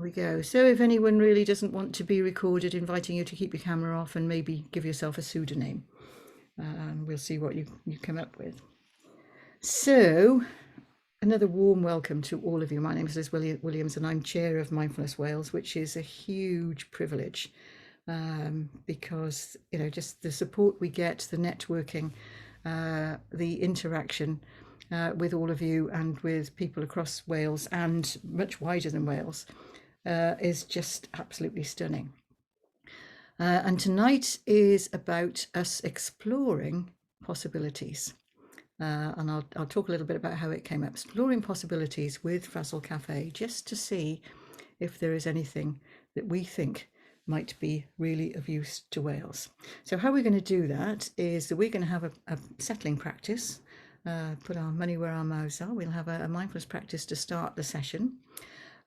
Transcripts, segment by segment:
we go. So if anyone really doesn't want to be recorded, inviting you to keep your camera off and maybe give yourself a pseudonym. We'll see what you come up with. So another warm welcome to all of you. My name is Liz Williams and I'm chair of Mindfulness Wales, which is a huge privilege because, you know, just the support we get, the networking, the interaction with all of you and with people across Wales and much wider than Wales is just absolutely stunning. And tonight is about us exploring possibilities. And I'll talk a little bit about how it came up. Exploring possibilities with Frazzled Cafe, just to see if there is anything that we think might be really of use to Wales. So how we're going to do that is that we're going to have a settling practice, put our money where our mouths are. We'll have a mindfulness practice to start the session.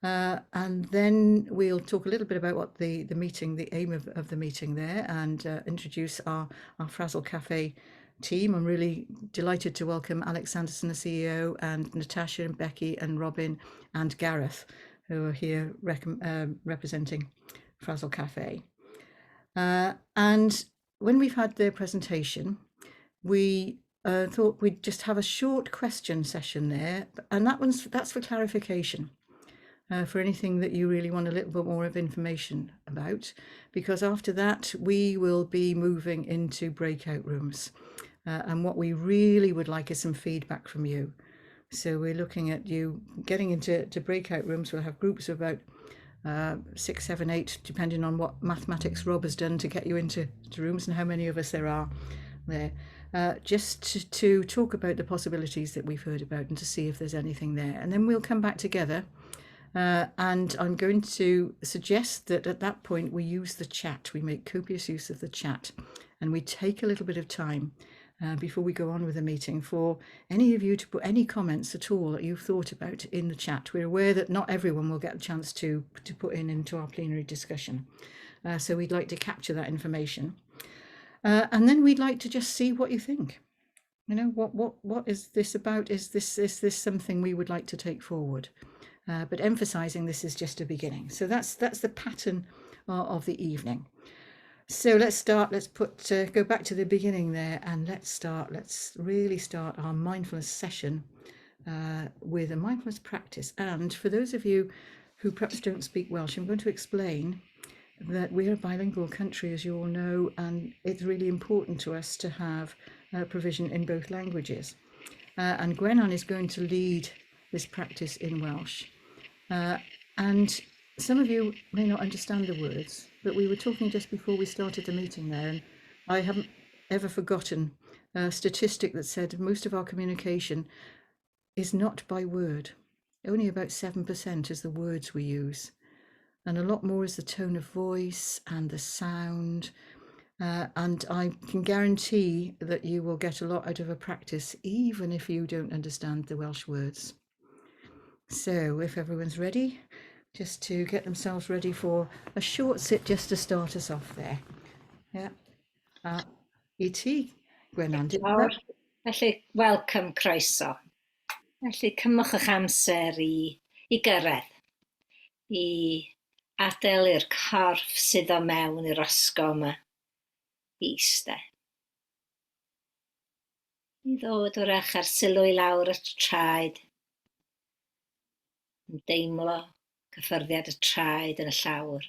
And then we'll talk a little bit about what the meeting, the aim of the meeting there, and introduce our Frazzled Cafe team. I'm really delighted to welcome Alex Sanderson, the CEO, and Natasha and Becky and Robin and Gareth, who are here representing Frazzled Cafe. And when we've had their presentation, we thought we'd just have a short question session there, and that's for clarification. For anything that you really want a little bit more of information about, because after that we will be moving into breakout rooms. And what we really would like is some feedback from you. So we're looking at you getting into breakout rooms. We'll have groups of about 6, 7, 8, depending on what mathematics Rob has done to get you into rooms and how many of us there are there. Just to talk about the possibilities that we've heard about and to see if there's anything there. And then we'll come back together. And I'm going to suggest that at that point we use the chat. We make copious use of the chat and we take a little bit of time before we go on with the meeting for any of you to put any comments at all that you've thought about in the chat. We're aware that not everyone will get a chance to put into our plenary discussion. So we'd like to capture that information. And then we'd like to just see what you think. You know, what is this about? Is this something we would like to take forward? But emphasizing this is just a beginning. So that's the pattern of the evening. So let's start. Let's go back to the beginning there, and let's really start our mindfulness session with a mindfulness practice. And for those of you who perhaps don't speak Welsh, I'm going to explain that we're a bilingual country, as you all know, and it's really important to us to have provision in both languages. And Gwennan is going to lead this practice in Welsh. And some of you may not understand the words, but we were talking just before we started the meeting there, and I haven't ever forgotten a statistic that said most of our communication is not by word. Only about 7% is the words we use, and a lot more is the tone of voice and the sound. And I can guarantee that you will get a lot out of a practice, even if you don't understand the Welsh words. So if everyone's ready, just to get themselves ready for a short sit just to start us off there. Yeah. I ti, Gwennan. Felly, welcome, croeso. Felly, cymwch eich amser i gyrraedd, i adael i'r corff sydd o mewn i'r ysgol yma i eistedd. I ddod wrach ar sylw i lawr y traed, yn deimlo cyffyrddiad y traed yn y llawr.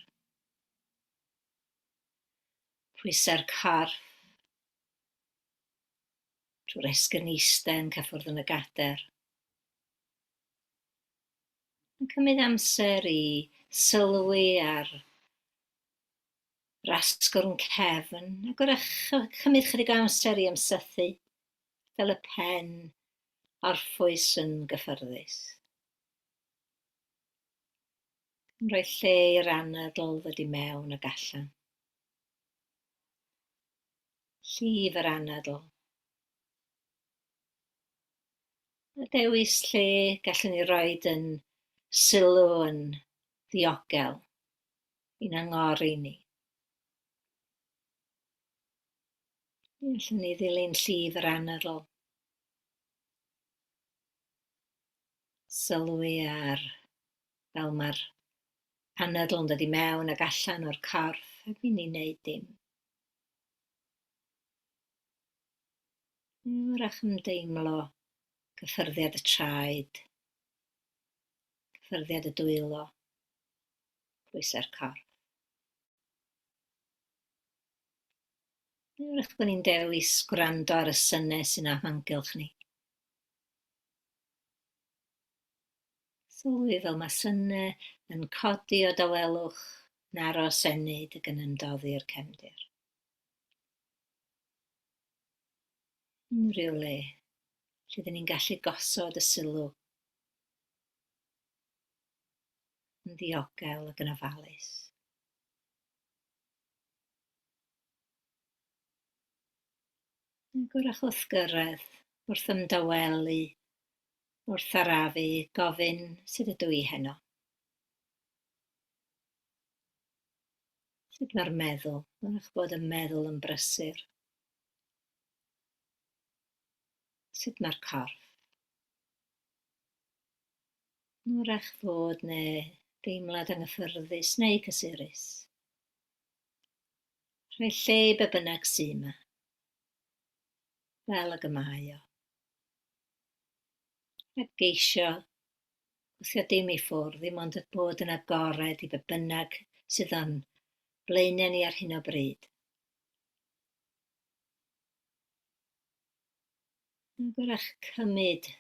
Pwysau'r corff, trwy'r esgyn eistedd yn cyffwrdd yn y gader. Yn cymryd amser i sylwi ar rasgwrn cefn, ac wrach cymryd chydig amser i ymsythu, fel y pen orffwys yn gyffyrddus. Yn rhoi lle i'r anadl ddod i mewn ac allan. Llif yr anadl. Y dewis lle gallwn ni roed yn sylw yn ddiogel, i'n angori ni. Gallwn ni ddilyn llif yr anadl. Sylwi ar fel mae'r anadl yn dod i mewn ac allan o'r corff, heb i ni wneud dim. Wrach ymdeimlo gyffyrddiad y traed, gyffyrddiad y dwylo, pwysau'r corff. Wrach bod ni'n dewis gwrando ar y synnau sy'n amgylch ni. Sylwi fel mae synnau yn codi o dawelwch yn aros enid ac yn ymdoddi'r cefndir. Yn rhyw le, lle dyn ni'n gallu gosod y sylw yn ddiogel ac yn ofalus. Gwrach wrth gyrraedd, wrth ymdawelu, wrth arafu, gofyn sut ydw i heno. Sut mae'r meddwl, gwrach bod y meddwl yn brysur. Sut mae'r corff. Wrach fod neu deimlad anghyffyrddus neu cysurus. Rhoi lle be bynnag sy'n yma. Fel y gymau o. Ac geisio, gwthio dim i ffwrdd, ddim ond bod yn agored i be bynnag sydd o'n blaenau ni ar hyn o bryd. Gwrach cymyd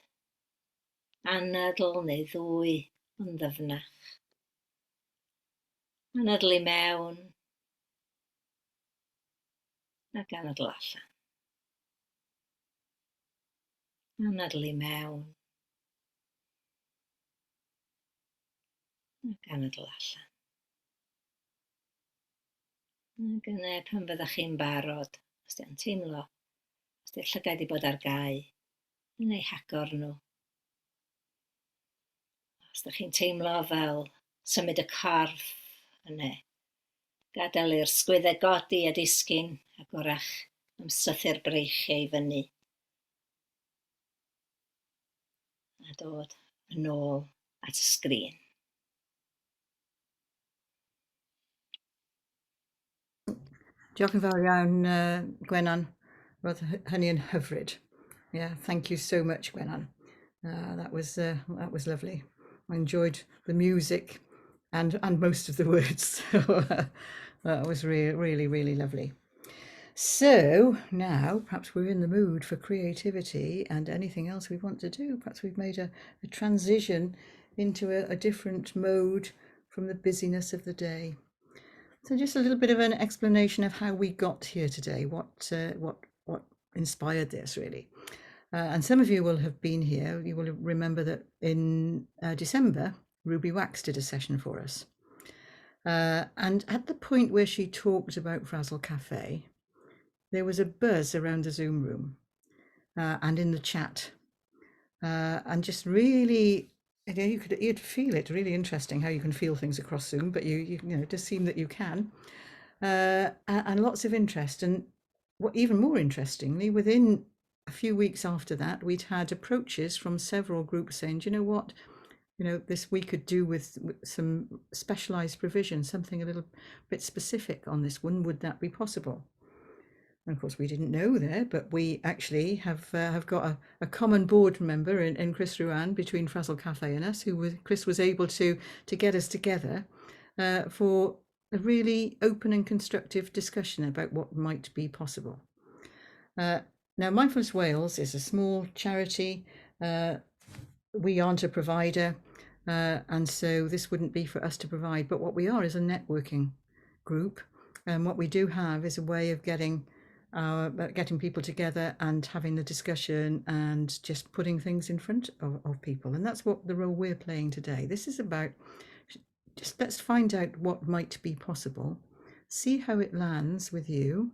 anadl neu ddwy yn ddyfnach. Anadl i mewn ac anadl allan. Anadl i mewn ac anadl allan. Ac yna pan fyddach chi'n barod, os di'n teimlo, os di'r llygad i bod ar gau, yn ei hagor nhw. Os ydych chi'n teimlo fel symud y corff, yna gadael i'r sgwyddau godi a disgyn ac wrach ymsythu'r breichiau i fyny. A dod yn ôl at y sgrin. Diolch yn fawr iawn, Gwennan. Roedd hynny yn hyfryd. Yeah, thank you so much, Gwennan. That was lovely. I enjoyed the music and most of the words. That was really, really lovely. So now perhaps we're in the mood for creativity and anything else we want to do. Perhaps we've made a transition into a different mode from the busyness of the day. So just a little bit of an explanation of how we got here today, what inspired this really. And some of you will have been here. You will remember that in December, Ruby Wax did a session for us. And at the point where she talked about Frazzled Cafe, there was a buzz around the Zoom room and in the chat. And just really, you'd feel it, really interesting how you can feel things across Zoom, but you know, it does seem that you can. And lots of interest. And what even more interestingly, within a few weeks after that, we'd had approaches from several groups saying, do you know what, this we could do with some specialized provision, something a little bit specific on this one. Would that be possible? And of course, we didn't know there, but we actually have got a common board member in Chris Ruan between Frazzled Cafe and us, Chris was able to get us together for a really open and constructive discussion about what might be possible. Now, Mindfulness Wales is a small charity. We aren't a provider, and so this wouldn't be for us to provide. But what we are is a networking group, and what we do have is a way of getting people together and having the discussion and just putting things in front of people. And that's what the role we're playing today. This is about just let's find out what might be possible, see how it lands with you,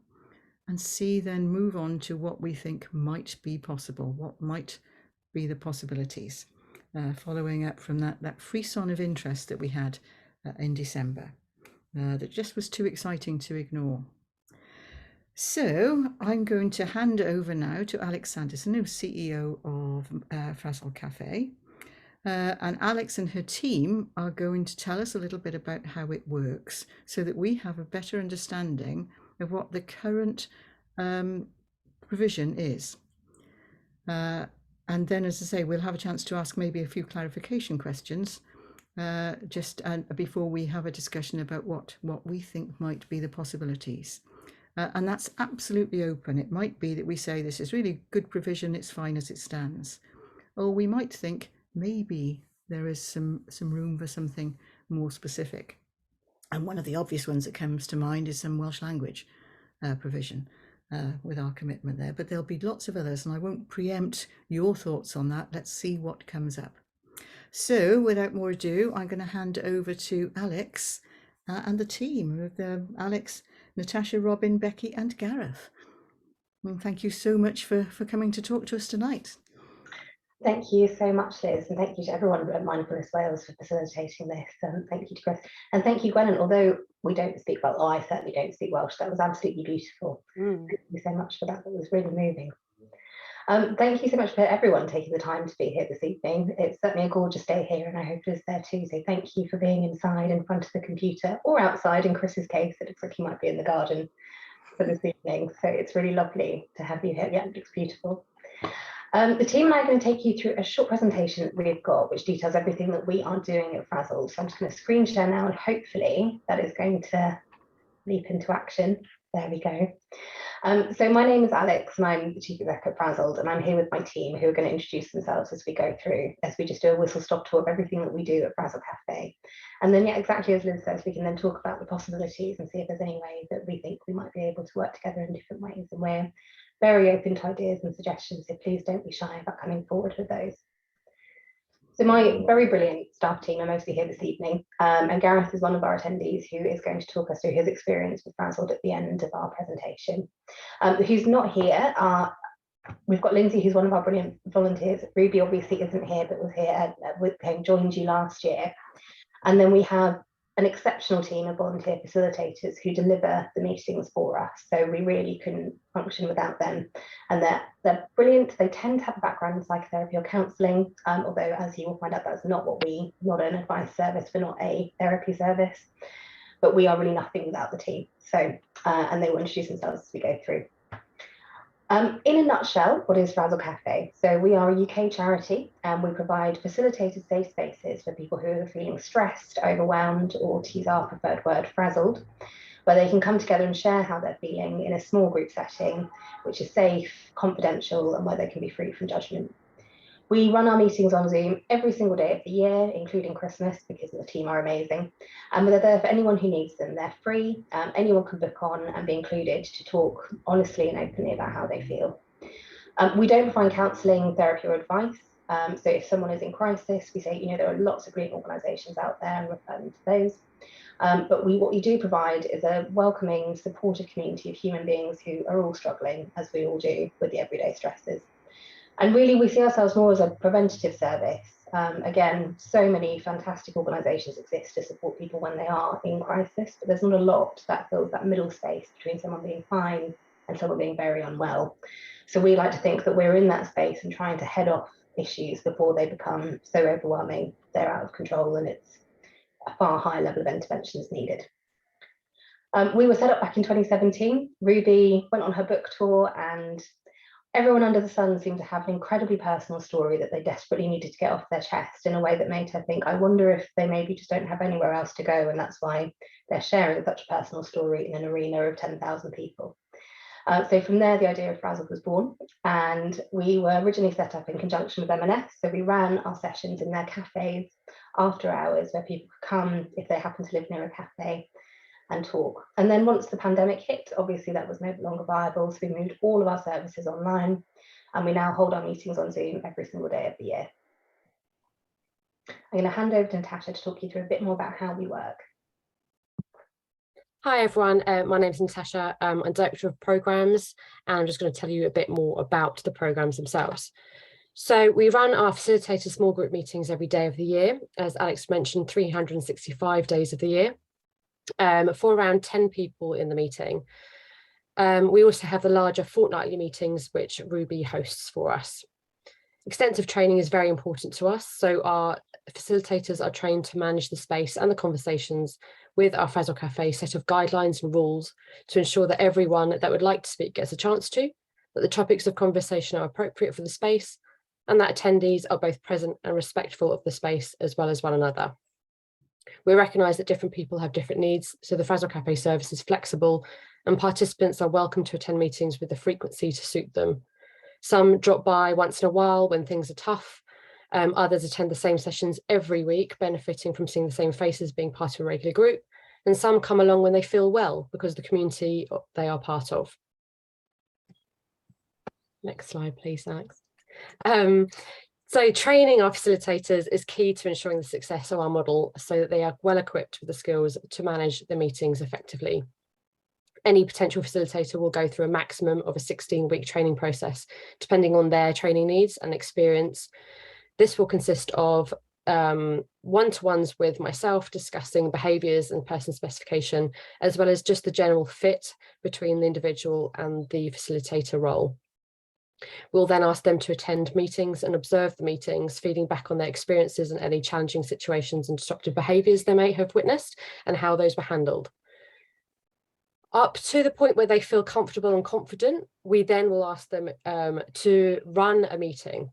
and see then move on to what we think might be possible, what might be the possibilities, following up from that frisson of interest that we had in December that just was too exciting to ignore. So I'm going to hand over now to Alex Sanderson, who's CEO of Frazzled Cafe. And Alex and her team are going to tell us a little bit about how it works so that we have a better understanding of what the current provision is. And then, as I say, we'll have a chance to ask maybe a few clarification questions before we have a discussion about what we think might be the possibilities. And that's absolutely open. It might be that we say this is really good provision, it's fine as it stands. Or we might think maybe there is some room for something more specific. And one of the obvious ones that comes to mind is some Welsh language provision with our commitment there. But there'll be lots of others, and I won't preempt your thoughts on that. Let's see what comes up. So without more ado, I'm going to hand over to Alex and the team of Alex, Natasha, Robin, Becky and Gareth. And thank you so much for coming to talk to us tonight. Thank you so much, Liz, and thank you to everyone at Mindfulness Wales for facilitating this. Thank you to Chris, and thank you, Gwen. Although we don't speak Welsh, I certainly don't speak Welsh, that was absolutely beautiful. Thank you so much for that. That was really moving. Thank you so much for everyone taking the time to be here this evening. It's certainly a gorgeous day here, and I hope it is there too. So thank you for being inside in front of the computer, or outside in Chris's case. It looks like you might be in the garden for this evening. So it's really lovely to have you here. Yeah, it looks beautiful. The team and I are going to take you through a short presentation that we've got, which details everything that we are doing at Frazzle. So I'm just going to screen share now, and hopefully that is going to leap into action. There we go. So my name is Alex, and I'm the Chief Exec at Frazzled, and I'm here with my team who are going to introduce themselves as we go through, as we just do a whistle-stop tour of everything that we do at Frazzled Cafe. And then, yeah, exactly as Liz says, we can then talk about the possibilities and see if there's any way that we think we might be able to work together in different ways. And we're very open to ideas and suggestions, so please don't be shy about coming forward with those. So my very brilliant staff team are mostly here this evening, and Gareth is one of our attendees who is going to talk us through his experience with Frazzled at the end of our presentation. Who's not here, we've got Lindsay, who's one of our brilliant volunteers. Ruby obviously isn't here, but was here, joined you last year. And then we have an exceptional team of volunteer facilitators who deliver the meetings for us. So we really couldn't function without them. And they're brilliant. They tend to have a background in psychotherapy or counselling, although as you will find out, that's not not an advice service, we're not a therapy service, but we are really nothing without the team. So, and they will introduce themselves as we go through. In a nutshell, what is Frazzled Cafe? So we are a UK charity, and we provide facilitated safe spaces for people who are feeling stressed, overwhelmed, or to use our preferred word, frazzled, where they can come together and share how they're feeling in a small group setting, which is safe, confidential, and where they can be free from judgment. We run our meetings on Zoom every single day of the year, including Christmas, because the team are amazing. And they're there for anyone who needs them. They're free. Anyone can book on and be included to talk honestly and openly about how they feel. We don't provide counselling, therapy, or advice. So if someone is in crisis, we say, there are lots of great organisations out there, and refer them to those. But what we do provide is a welcoming, supportive community of human beings who are all struggling, as we all do, with the everyday stresses. And really, we see ourselves more as a preventative service. Again, so many fantastic organisations exist to support people when they are in crisis, but there's not a lot that fills that middle space between someone being fine and someone being very unwell. So we like to think that we're in that space and trying to head off issues before they become so overwhelming, they're out of control, and it's a far higher level of intervention is needed. We were set up back in 2017. Ruby went on her book tour, and everyone under the sun seemed to have an incredibly personal story that they desperately needed to get off their chest in a way that made her think, I wonder if they maybe just don't have anywhere else to go, and that's why they're sharing such a personal story in an arena of 10,000 people. So from there, the idea of Frazzle was born, and we were originally set up in conjunction with M&S. So we ran our sessions in their cafes after hours, where people could come if they happen to live near a cafe and talk. And then once the pandemic hit, obviously that was no longer viable, so we moved all of our services online, and we now hold our meetings on Zoom every single day of the year. I'm going to hand over to Natasha to talk you through a bit more about how we work. Hi everyone, my name is Natasha. I'm Director of Programmes, and I'm just going to tell you a bit more about the programmes themselves. So we run our Facilitator small group meetings every day of the year, as Alex mentioned, 365 days of the year, for around 10 people in the meeting. We also have the larger fortnightly meetings, which Ruby hosts for us. Extensive training is very important to us, so our facilitators are trained to manage the space and the conversations with our Frazzle Cafe set of guidelines and rules to ensure that everyone that would like to speak gets a chance to, that the topics of conversation are appropriate for the space, and that attendees are both present and respectful of the space as well as one another. We recognise that different people have different needs, so the Frazzle Cafe service is flexible and participants are welcome to attend meetings with the frequency to suit them. Some drop by once in a while when things are tough. Others attend the same sessions every week, benefiting from seeing the same faces, being part of a regular group. And some come along when they feel well because of the community they are part of. Next slide, please, Alex. So training our facilitators is key to ensuring the success of our model so that they are well equipped with the skills to manage the meetings effectively. Any potential facilitator will go through a maximum of a 16-week training process, depending on their training needs and experience. This will consist of one-to-ones with myself discussing behaviours and person specification, as well as just the general fit between the individual and the facilitator role. We'll then ask them to attend meetings and observe the meetings, feeding back on their experiences and any challenging situations and disruptive behaviours they may have witnessed and how those were handled. Up to the point where they feel comfortable and confident, we then will ask them to run a meeting.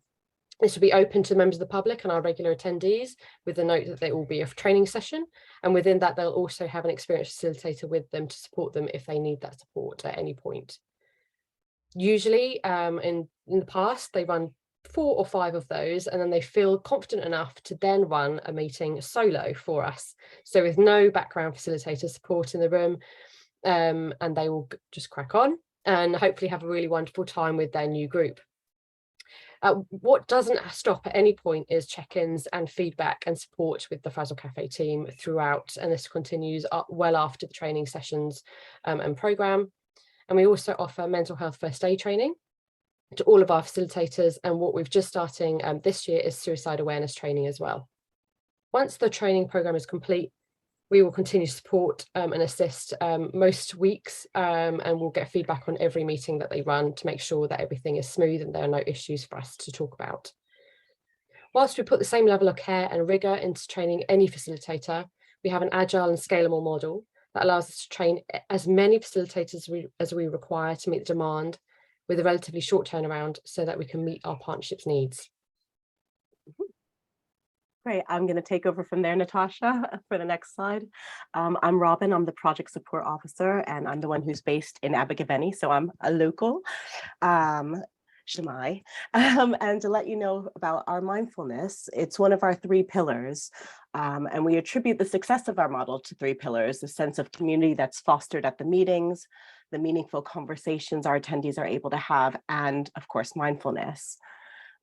This will be open to members of the public and our regular attendees, with the note that there will be a training session. And within that, they'll also have an experienced facilitator with them to support them if they need that support at any point. Usually in the past, they run 4 or 5 of those, and then they feel confident enough to then run a meeting solo for us. So with no background facilitator support in the room, and they will just crack on and hopefully have a really wonderful time with their new group. What doesn't stop at any point is check-ins and feedback and support with the Frazzle Cafe team throughout, and this continues well after the training sessions and programme. And we also offer mental health first aid training to all of our facilitators, and what we've just starting this year is suicide awareness training as well. Once the training programme is complete, we will continue to support and assist most weeks, and we'll get feedback on every meeting that they run to make sure that everything is smooth and there are no issues for us to talk about. Whilst we put the same level of care and rigour into training any facilitator, we have an agile and scalable model that allows us to train as many facilitators as we require to meet the demand with a relatively short turnaround so that we can meet our partnership's needs. Great, I'm going to take over from there, Natasha, for the next slide. I'm Robin, I'm the project support officer, and I'm the one who's based in Abergavenny, so I'm a local. Shamai. And to let you know about our mindfulness, it's one of our 3 pillars. And we attribute the success of our model to 3 pillars: the sense of community that's fostered at the meetings, the meaningful conversations our attendees are able to have, and of course, mindfulness.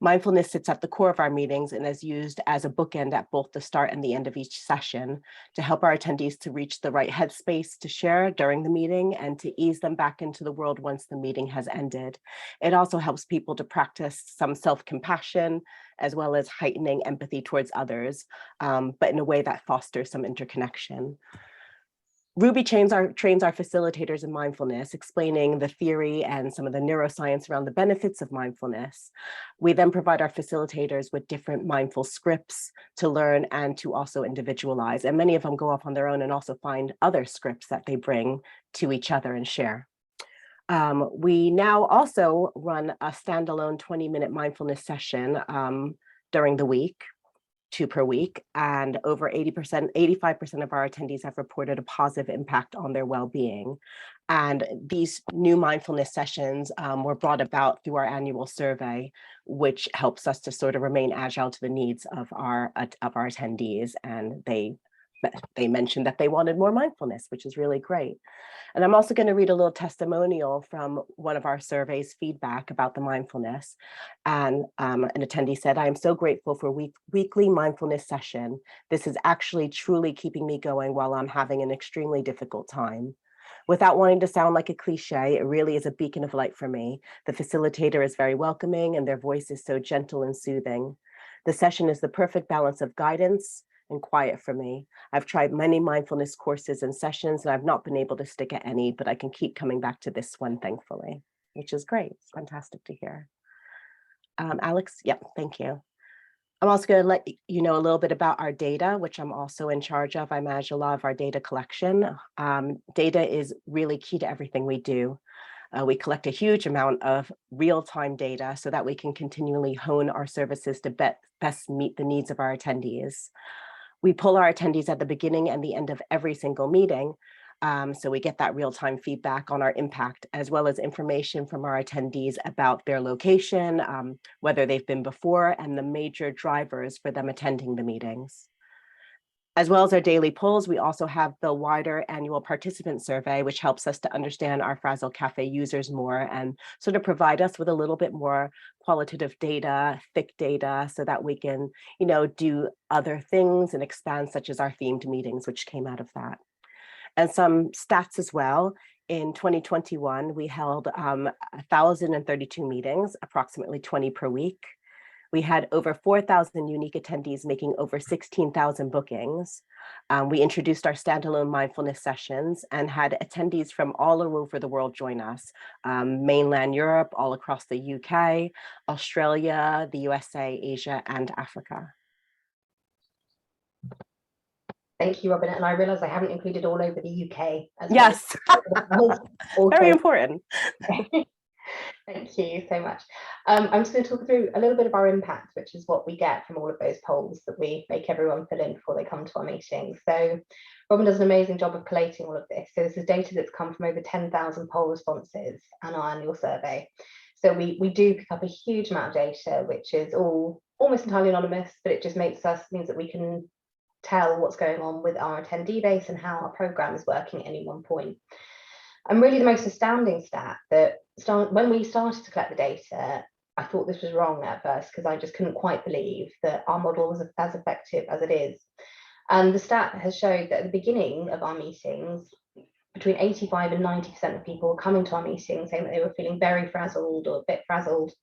Mindfulness sits at the core of our meetings and is used as a bookend at both the start and the end of each session to help our attendees to reach the right headspace to share during the meeting and to ease them back into the world once the meeting has ended. It also helps people to practice some self-compassion as well as heightening empathy towards others, but in a way that fosters some interconnection. Ruby trains our facilitators in mindfulness, explaining the theory and some of the neuroscience around the benefits of mindfulness. We then provide our facilitators with different mindful scripts to learn and to also individualize. And many of them go off on their own and also find other scripts that they bring to each other and share. We now also run a standalone 20-minute mindfulness session during the week. 2 per week, and over 85% of our attendees have reported a positive impact on their well-being. And these new mindfulness sessions were brought about through our annual survey, which helps us to sort of remain agile to the needs of our attendees. And they mentioned that they wanted more mindfulness, which is really great. And I'm also going to read a little testimonial from one of our surveys feedback about the mindfulness. And an attendee said, "I am so grateful for weekly mindfulness session. This is actually truly keeping me going while I'm having an extremely difficult time. Without wanting to sound like a cliche, it really is a beacon of light for me. The facilitator is very welcoming and their voice is so gentle and soothing. The session is the perfect balance of guidance and quiet for me. I've tried many mindfulness courses and sessions and I've not been able to stick at any, but I can keep coming back to this one, thankfully," which is great. It's fantastic to hear. Alex, yep, thank you. I'm also going to let you know a little bit about our data, which I'm also in charge of. I manage a lot of our data collection. Data is really key to everything we do. We collect a huge amount of real-time data so that we can continually hone our services to best meet the needs of our attendees. We pull our attendees at the beginning and the end of every single meeting. So we get that real-time feedback on our impact, as well as information from our attendees about their location, whether they've been before, and the major drivers for them attending the meetings. As well as our daily polls, we also have the wider annual participant survey, which helps us to understand our Frazzled Cafe users more and sort of provide us with a little bit more qualitative data, thick data, so that we can, do other things and expand, such as our themed meetings, which came out of that. And some stats as well. In 2021, we held 1,032 meetings, approximately 20 per week. We had over 4,000 unique attendees making over 16,000 bookings. We introduced our standalone mindfulness sessions and had attendees from all over the world join us, mainland Europe, all across the UK, Australia, the USA, Asia, and Africa. Thank you, Robin. And I realise I haven't included all over the UK as yes. well. Very important. Thank you so much. I'm just going to talk through a little bit of our impact, which is what we get from all of those polls that we make everyone fill in before they come to our meetings. So Robin does an amazing job of collating all of this. So this is data that's come from over 10,000 poll responses and our annual survey. So we do pick up a huge amount of data, which is all almost entirely anonymous, but it just means that we can tell what's going on with our attendee base and how our program is working at any one point. And really the most astounding stat that when we started to collect the data, I thought this was wrong at first because I just couldn't quite believe that our model was as effective as it is. And the stat has showed that at the beginning of our meetings, between 85 and 90% of people were coming to our meetings saying that they were feeling very frazzled or a bit frazzled.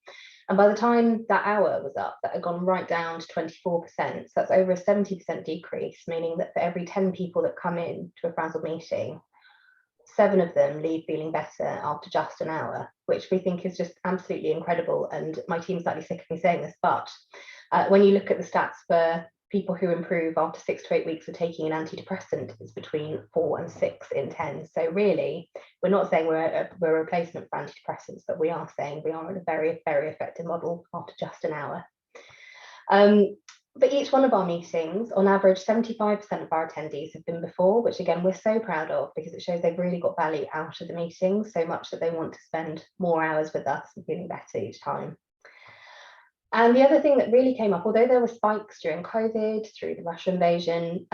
And by the time that hour was up, that had gone right down to 24%. So that's over a 70% decrease, meaning that for every 10 people that come in to a frazzled meeting, 7 of them leave feeling better after just an hour, which we think is just absolutely incredible. And my team's slightly sick of me saying this, but when you look at the stats for people who improve after 6 to 8 weeks of taking an antidepressant, it's between 4 and 6 in 10. So really, we're not saying we're a replacement for antidepressants, but we are saying we are in a very, very effective model after just an hour. For each one of our meetings, on average, 75% of our attendees have been before, which again, we're so proud of because it shows they've really got value out of the meetings so much that they want to spend more hours with us and feeling better each time. And the other thing that really came up, although there were spikes during COVID, through the Russia invasion,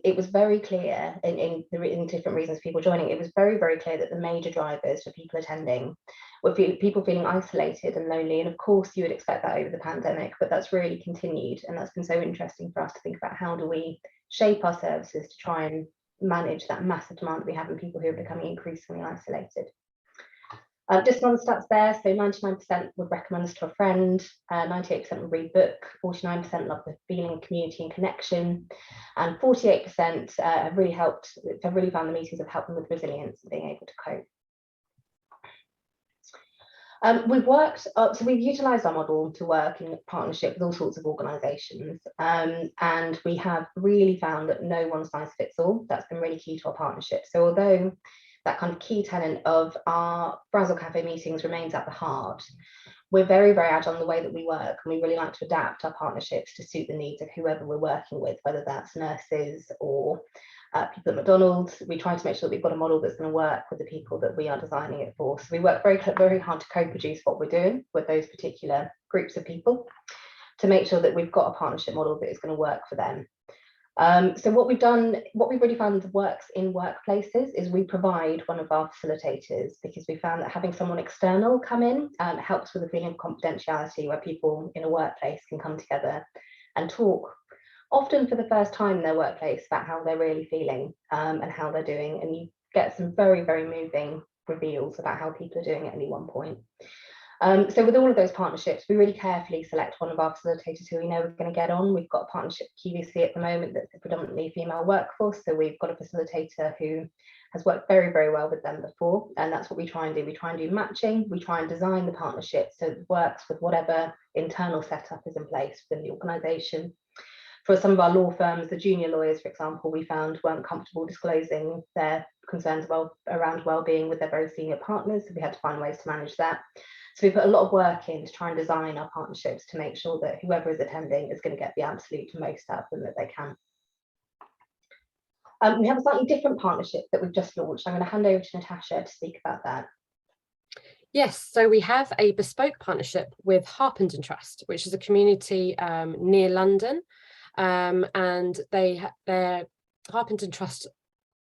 it was very clear in different reasons for people joining, it was very, very clear that the major drivers for people attending were people feeling isolated and lonely. And of course, you would expect that over the pandemic, but that's really continued. And that's been so interesting for us to think about how do we shape our services to try and manage that massive demand that we have in people who are becoming increasingly isolated. Just on the stats there, so 99% would recommend us to a friend, 98% would read book, 49% love the feeling of community and connection, and 48% have really found the meetings have helped them with resilience and being able to cope. We've utilised our model to work in partnership with all sorts of organisations, and we have really found that no one size fits all. That's been really key to our partnership. So although that kind of key tenet of our Frazzled Cafe meetings remains at the heart, we're very, very agile in the way that we work, and we really like to adapt our partnerships to suit the needs of whoever we're working with, whether that's nurses or people at McDonald's. We try to make sure that we've got a model that's going to work with the people that we are designing it for. So we work very, very hard to co-produce what we're doing with those particular groups of people to make sure that we've got a partnership model that is going to work for them. So what we've really found that works in workplaces is we provide one of our facilitators, because we found that having someone external come in helps with a feeling of confidentiality, where people in a workplace can come together and talk, often for the first time in their workplace, about how they're really feeling and how they're doing. And you get some very, very moving reveals about how people are doing at any one point. So with all of those partnerships, we really carefully select one of our facilitators who we know we're going to get on. We've got a partnership with QVC at the moment that's a predominantly female workforce. So we've got a facilitator who has worked very, very well with them before. And that's what we try and do. We try and do matching. We try and design the partnership so it works with whatever internal setup is in place within the organisation. For some of our law firms, the junior lawyers, for example, we found weren't comfortable disclosing their concerns around wellbeing with their very senior partners. So we had to find ways to manage that. So we put a lot of work in to try and design our partnerships to make sure that whoever is attending is going to get the absolute most out of them that they can. We have a slightly different partnership that we've just launched. I'm going to hand over to Natasha to speak about that. Yes, so we have a bespoke partnership with Harpenden Trust, which is a community near London, and their Harpenden Trust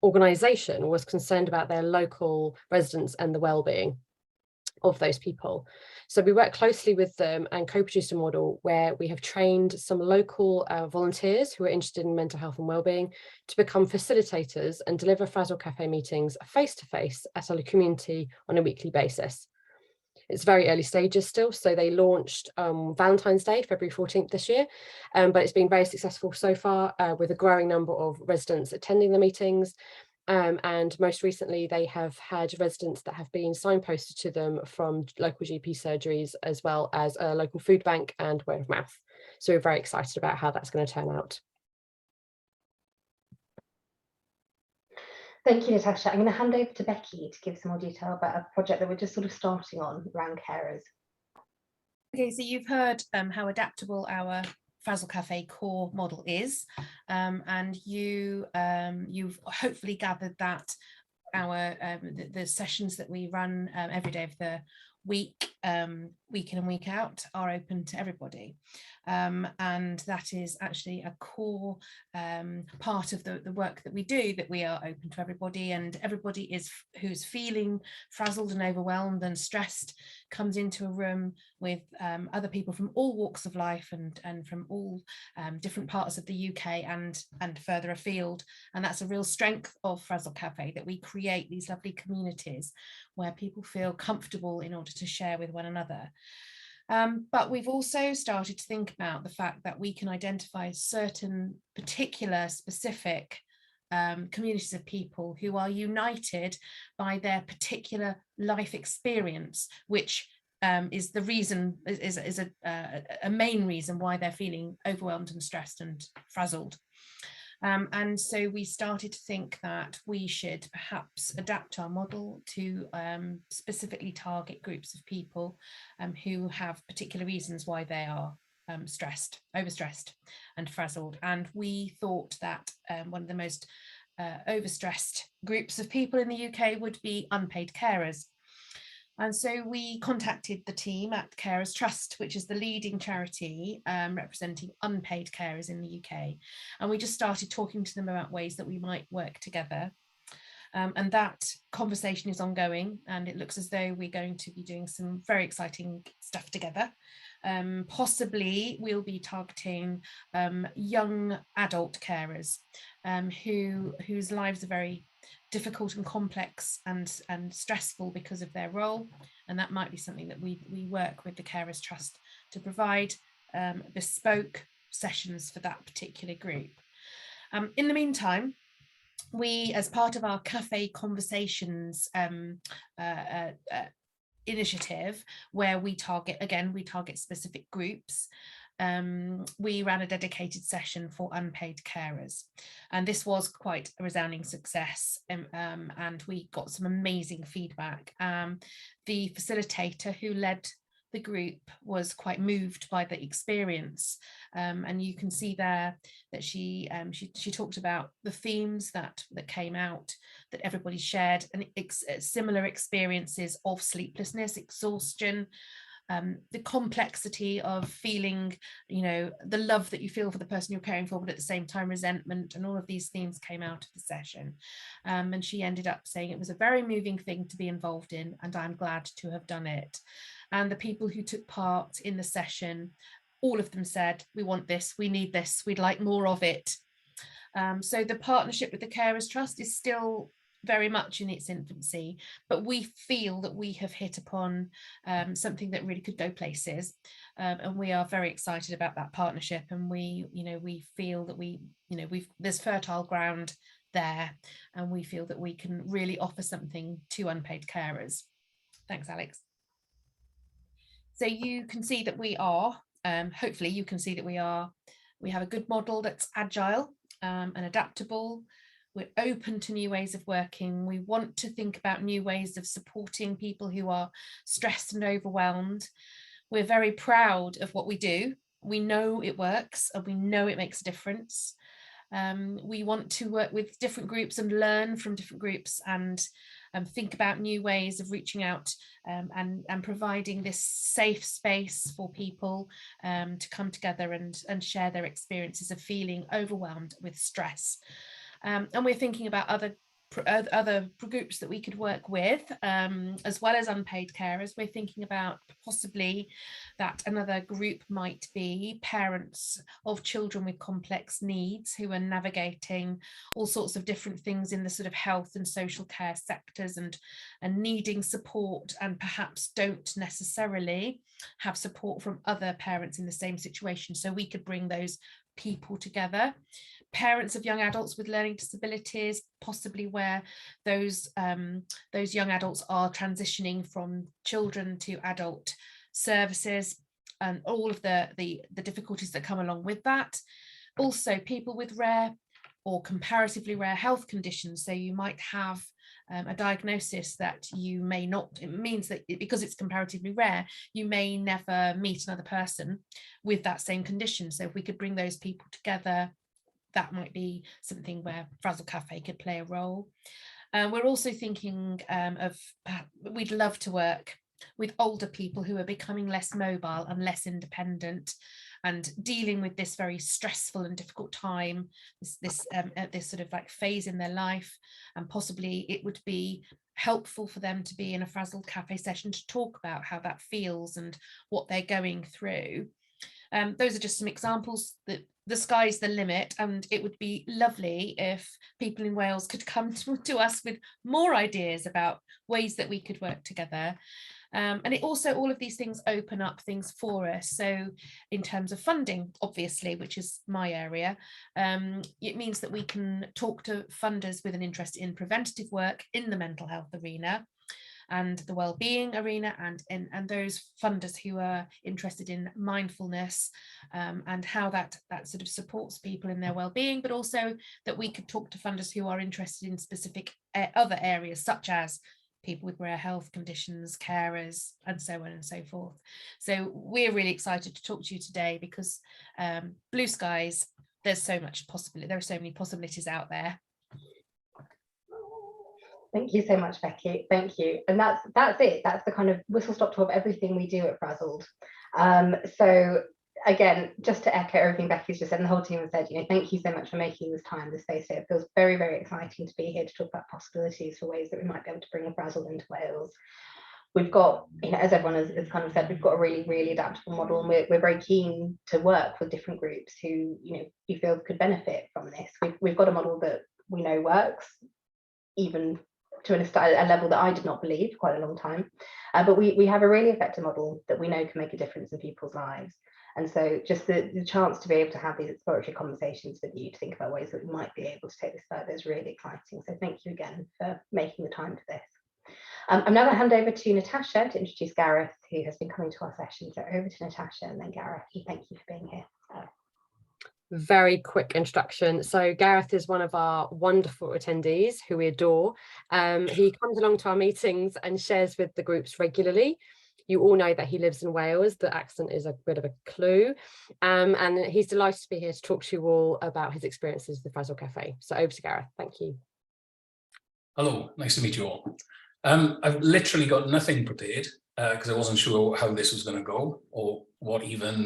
organisation was concerned about their local residents and the well-being of those people. So we work closely with them and co-produced a model where we have trained some local volunteers who are interested in mental health and wellbeing to become facilitators and deliver Frazzled Cafe meetings face-to-face at a community on a weekly basis. It's very early stages still, so they launched Valentine's Day, February 14th this year, but it's been very successful so far with a growing number of residents attending the meetings. And most recently, they have had residents that have been signposted to them from local GP surgeries, as well as a local food bank and word of mouth. So we're very excited about how that's going to turn out. Thank you, Natasha. I'm going to hand over to Becky to give some more detail about a project that we're just sort of starting on around carers. Okay, so you've heard how adaptable our Frazzled Cafe core model is, and you've hopefully gathered that our the sessions that we run every day of the week, week in and week out, are open to everybody, and that is actually a core part of the work that we do, that we are open to everybody, and everybody who's feeling frazzled and overwhelmed and stressed comes into a room with other people from all walks of life and from all different parts of the UK and further afield. And that's a real strength of Frazzled Cafe, that we create these lovely communities where people feel comfortable in order to share with one another. But we've also started to think about the fact that we can identify certain particular specific communities of people who are united by their particular life experience, which is the reason, is a main reason why they're feeling overwhelmed and stressed and frazzled. And so we started to think that we should perhaps adapt our model to specifically target groups of people who have particular reasons why they are stressed, overstressed and frazzled. And we thought that one of the most overstressed groups of people in the UK would be unpaid carers. And so we contacted the team at Carers Trust, which is the leading charity representing unpaid carers in the UK. And we just started talking to them about ways that we might work together. And that conversation is ongoing, and it looks as though we're going to be doing some very exciting stuff together. Possibly we'll be targeting young adult carers whose lives are very difficult and complex and stressful because of their role, and that might be something that we work with the Carers Trust to provide bespoke sessions for that particular group. In the meantime, we, as part of our Cafe Conversations initiative, where we target specific groups, we ran a dedicated session for unpaid carers, and this was quite a resounding success, and we got some amazing feedback. The facilitator who led the group was quite moved by the experience, and you can see there that she talked about the themes that came out, that everybody shared, and similar experiences of sleeplessness, exhaustion, the complexity of feeling, the love that you feel for the person you're caring for, but at the same time resentment, and all of these themes came out of the session. And she ended up saying it was a very moving thing to be involved in, and I'm glad to have done it. And the people who took part in the session, all of them said, we want this, we need this, we'd like more of it. So the partnership with the Carers Trust is still very much in its infancy, but we feel that we have hit upon something that really could go places, and we are very excited about that partnership. And we feel that there's fertile ground there, and we feel that we can really offer something to unpaid carers. Thanks, Alex. So you can see that we are, hopefully you can see that we have a good model that's agile and adaptable. We're open to new ways of working. We want to think about new ways of supporting people who are stressed and overwhelmed. We're very proud of what we do. We know it works and we know it makes a difference. We want to work with different groups and learn from different groups, and think about new ways of reaching out and providing this safe space for people to come together and share their experiences of feeling overwhelmed with stress. And we're thinking about other groups that we could work with, as well as unpaid carers. We're thinking about possibly that another group might be parents of children with complex needs who are navigating all sorts of different things in the sort of health and social care sectors, and needing support, and perhaps don't necessarily have support from other parents in the same situation. So we could bring those people together. Parents of young adults with learning disabilities, possibly where those young adults are transitioning from children to adult services, and all of the difficulties that come along with that. Also, people with rare or comparatively rare health conditions. So you might have a diagnosis that you may not, it means that because it's comparatively rare, you may never meet another person with that same condition. So if we could bring those people together, that might be something where Frazzled Cafe could play a role. We're also thinking we'd love to work with older people who are becoming less mobile and less independent, and dealing with this very stressful and difficult time, this sort of like phase in their life. And possibly it would be helpful for them to be in a Frazzled Cafe session to talk about how that feels and what they're going through. Those are just some examples. That the sky's the limit, and it would be lovely if people in Wales could come to us with more ideas about ways that we could work together. And it also, all of these things open up things for us. So in terms of funding, obviously, which is my area, it means that we can talk to funders with an interest in preventative work in the mental health arena and the wellbeing arena, and those funders who are interested in mindfulness, and how that sort of supports people in their wellbeing, but also that we could talk to funders who are interested in specific other areas, such as people with rare health conditions, carers, and so on and so forth. So we're really excited to talk to you today, because blue skies, there's so much possibility, there are so many possibilities out there. Thank you so much, Becky. Thank you. And that's it. That's the kind of whistle-stop tour of everything we do at Frazzled. So again, just to echo everything Becky's just said, and the whole team has said, thank you so much for making this time, this space here. It feels very, very exciting to be here to talk about possibilities for ways that we might be able to bring Frazzled into Wales. We've got, as everyone has kind of said, we've got a really, really adaptable model, and we're very keen to work with different groups who, we feel could benefit from this. We've got a model that we know works, even to a level that I did not believe for quite a long time, but we have a really effective model that we know can make a difference in people's lives. And so just the chance to be able to have these exploratory conversations with you, to think about ways that we might be able to take this further, is really exciting. So thank you again for making the time for this. I'm now going to hand over to Natasha to introduce Gareth, who has been coming to our session. So over to Natasha and then Gareth. Thank you for being here. Very quick introduction. So Gareth is one of our wonderful attendees who we adore. He comes along to our meetings and shares with the groups regularly. You all know that he lives in Wales. The accent is a bit of a clue. And he's delighted to be here to talk to you all about his experiences with Frazzled Cafe. So over to Gareth. Thank you. Hello, nice to meet you all. I've literally got nothing prepared because I wasn't sure how this was going to go, or what even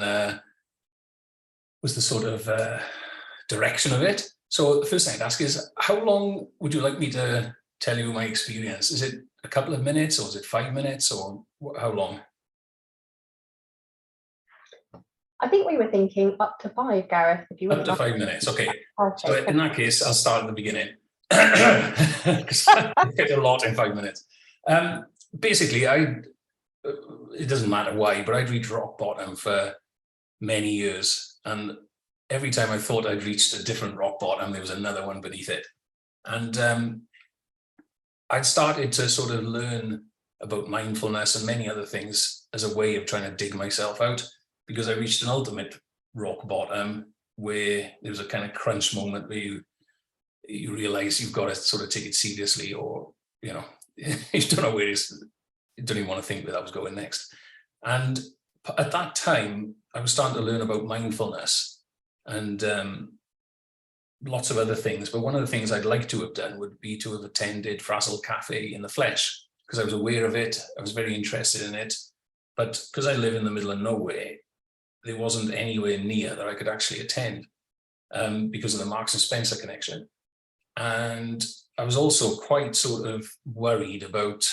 was the sort of direction of it. So the first thing I'd ask is, how long would you like me to tell you my experience? Is it a couple of minutes, or is it 5 minutes, or how long? I think we were thinking up to 5, Gareth, if you would. Up to 5 minutes, okay. Perfect. So in that case, I'll start at the beginning. Because I did a lot in 5 minutes. Basically, it doesn't matter why, but I'd reached rock bottom for many years. And every time I thought I'd reached a different rock bottom, there was another one beneath it. And I'd started to sort of learn about mindfulness and many other things as a way of trying to dig myself out, because I reached an ultimate rock bottom where there was a kind of crunch moment where you realize you've got to sort of take it seriously, or, you know, you don't know where it is. You don't even want to think where that was going next. And at that time, I was starting to learn about mindfulness and lots of other things. But one of the things I'd like to have done would be to have attended Frazzled Cafe in the flesh, because I was aware of it. I was very interested in it. But because I live in the middle of nowhere, there wasn't anywhere near that I could actually attend because of the Marks and Spencer connection. And I was also quite sort of worried about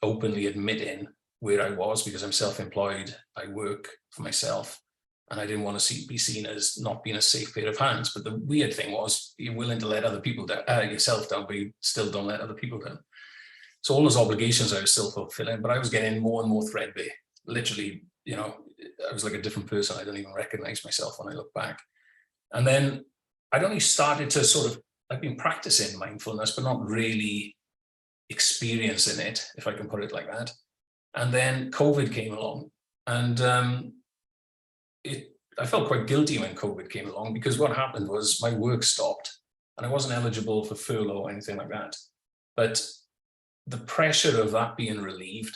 openly admitting where I was, because I'm self-employed, I work for myself, and I didn't want to be seen as not being a safe pair of hands. But the weird thing was, you're willing to let other people down, yourself down, but you still don't let other people down. So all those obligations I was still fulfilling, but I was getting more and more threadbare. Literally, you know, I was like a different person. I don't even recognize myself when I look back. And then I'd only started to sort of, I've been practicing mindfulness, but not really experiencing it, if I can put it like that. And then COVID came along, and I felt quite guilty when COVID came along, because what happened was my work stopped and I wasn't eligible for furlough or anything like that. But the pressure of that being relieved,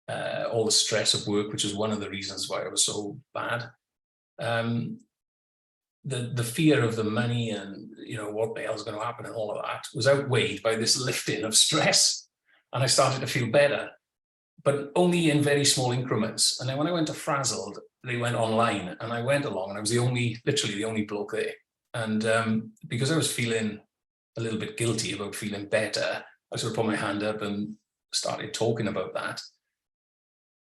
all the stress of work, which is one of the reasons why I was so bad, the fear of the money and, you know, what the hell's going to happen and all of that was outweighed by this lifting of stress. And I started to feel better, but only in very small increments. And then when I went to Frazzled, they went online, and I went along, and I was literally the only bloke there. And because I was feeling a little bit guilty about feeling better, I sort of put my hand up and started talking about that.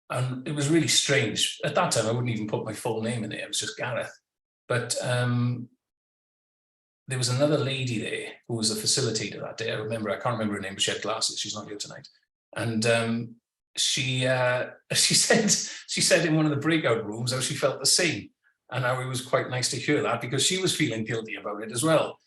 And it was really strange. At that time, I wouldn't even put my full name in it. It was just Gareth. But there was another lady there who was a facilitator that day. I can't remember her name, but she had glasses. She's not here tonight. And she said in one of the breakout rooms how she felt the same. And how it was quite nice to hear that, because she was feeling guilty about it as well.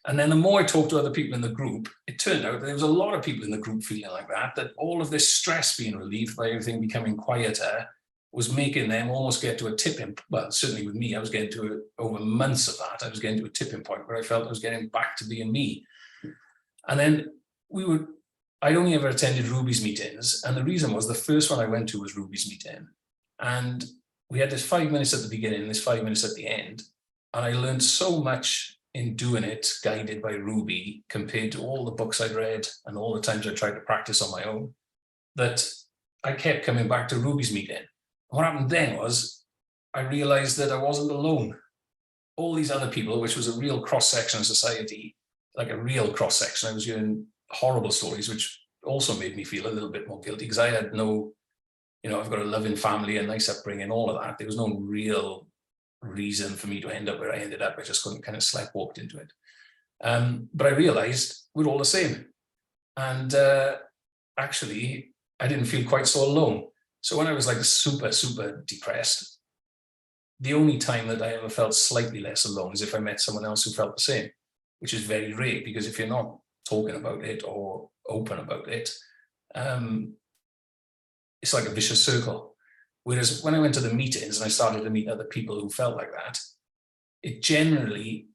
And then the more I talked to other people in the group, it turned out there was a lot of people in the group feeling like that all of this stress being relieved by everything becoming quieter was making them almost get to a tipping, well, certainly with me, I was getting to over months of that, I was getting to a tipping point where I felt I was getting back to being me. And then I'd only ever attended Ruby's meetings. And the reason was, the first one I went to was Ruby's meeting. And we had this 5 minutes at the beginning, this 5 minutes at the end. And I learned so much in doing it, guided by Ruby, compared to all the books I'd read and all the times I tried to practice on my own, that I kept coming back to Ruby's meeting. And what happened then was, I realized that I wasn't alone. All these other people, which was a real cross-section of society, like a real cross-section, I was hearing horrible stories, which also made me feel a little bit more guilty, because I had no, you know, I've got a loving family, a nice upbringing, all of that. There was no real reason for me to end up where I ended up. I just couldn't kind of sleptwalked into it. But I realized we're all the same. And actually, I didn't feel quite so alone. So when I was like super, super depressed, the only time that I ever felt slightly less alone is if I met someone else who felt the same, which is very rare, because if you're not talking about it or open about it, it's like a vicious circle. Whereas when I went to the meetings and I started to meet other people who felt like that, it generally,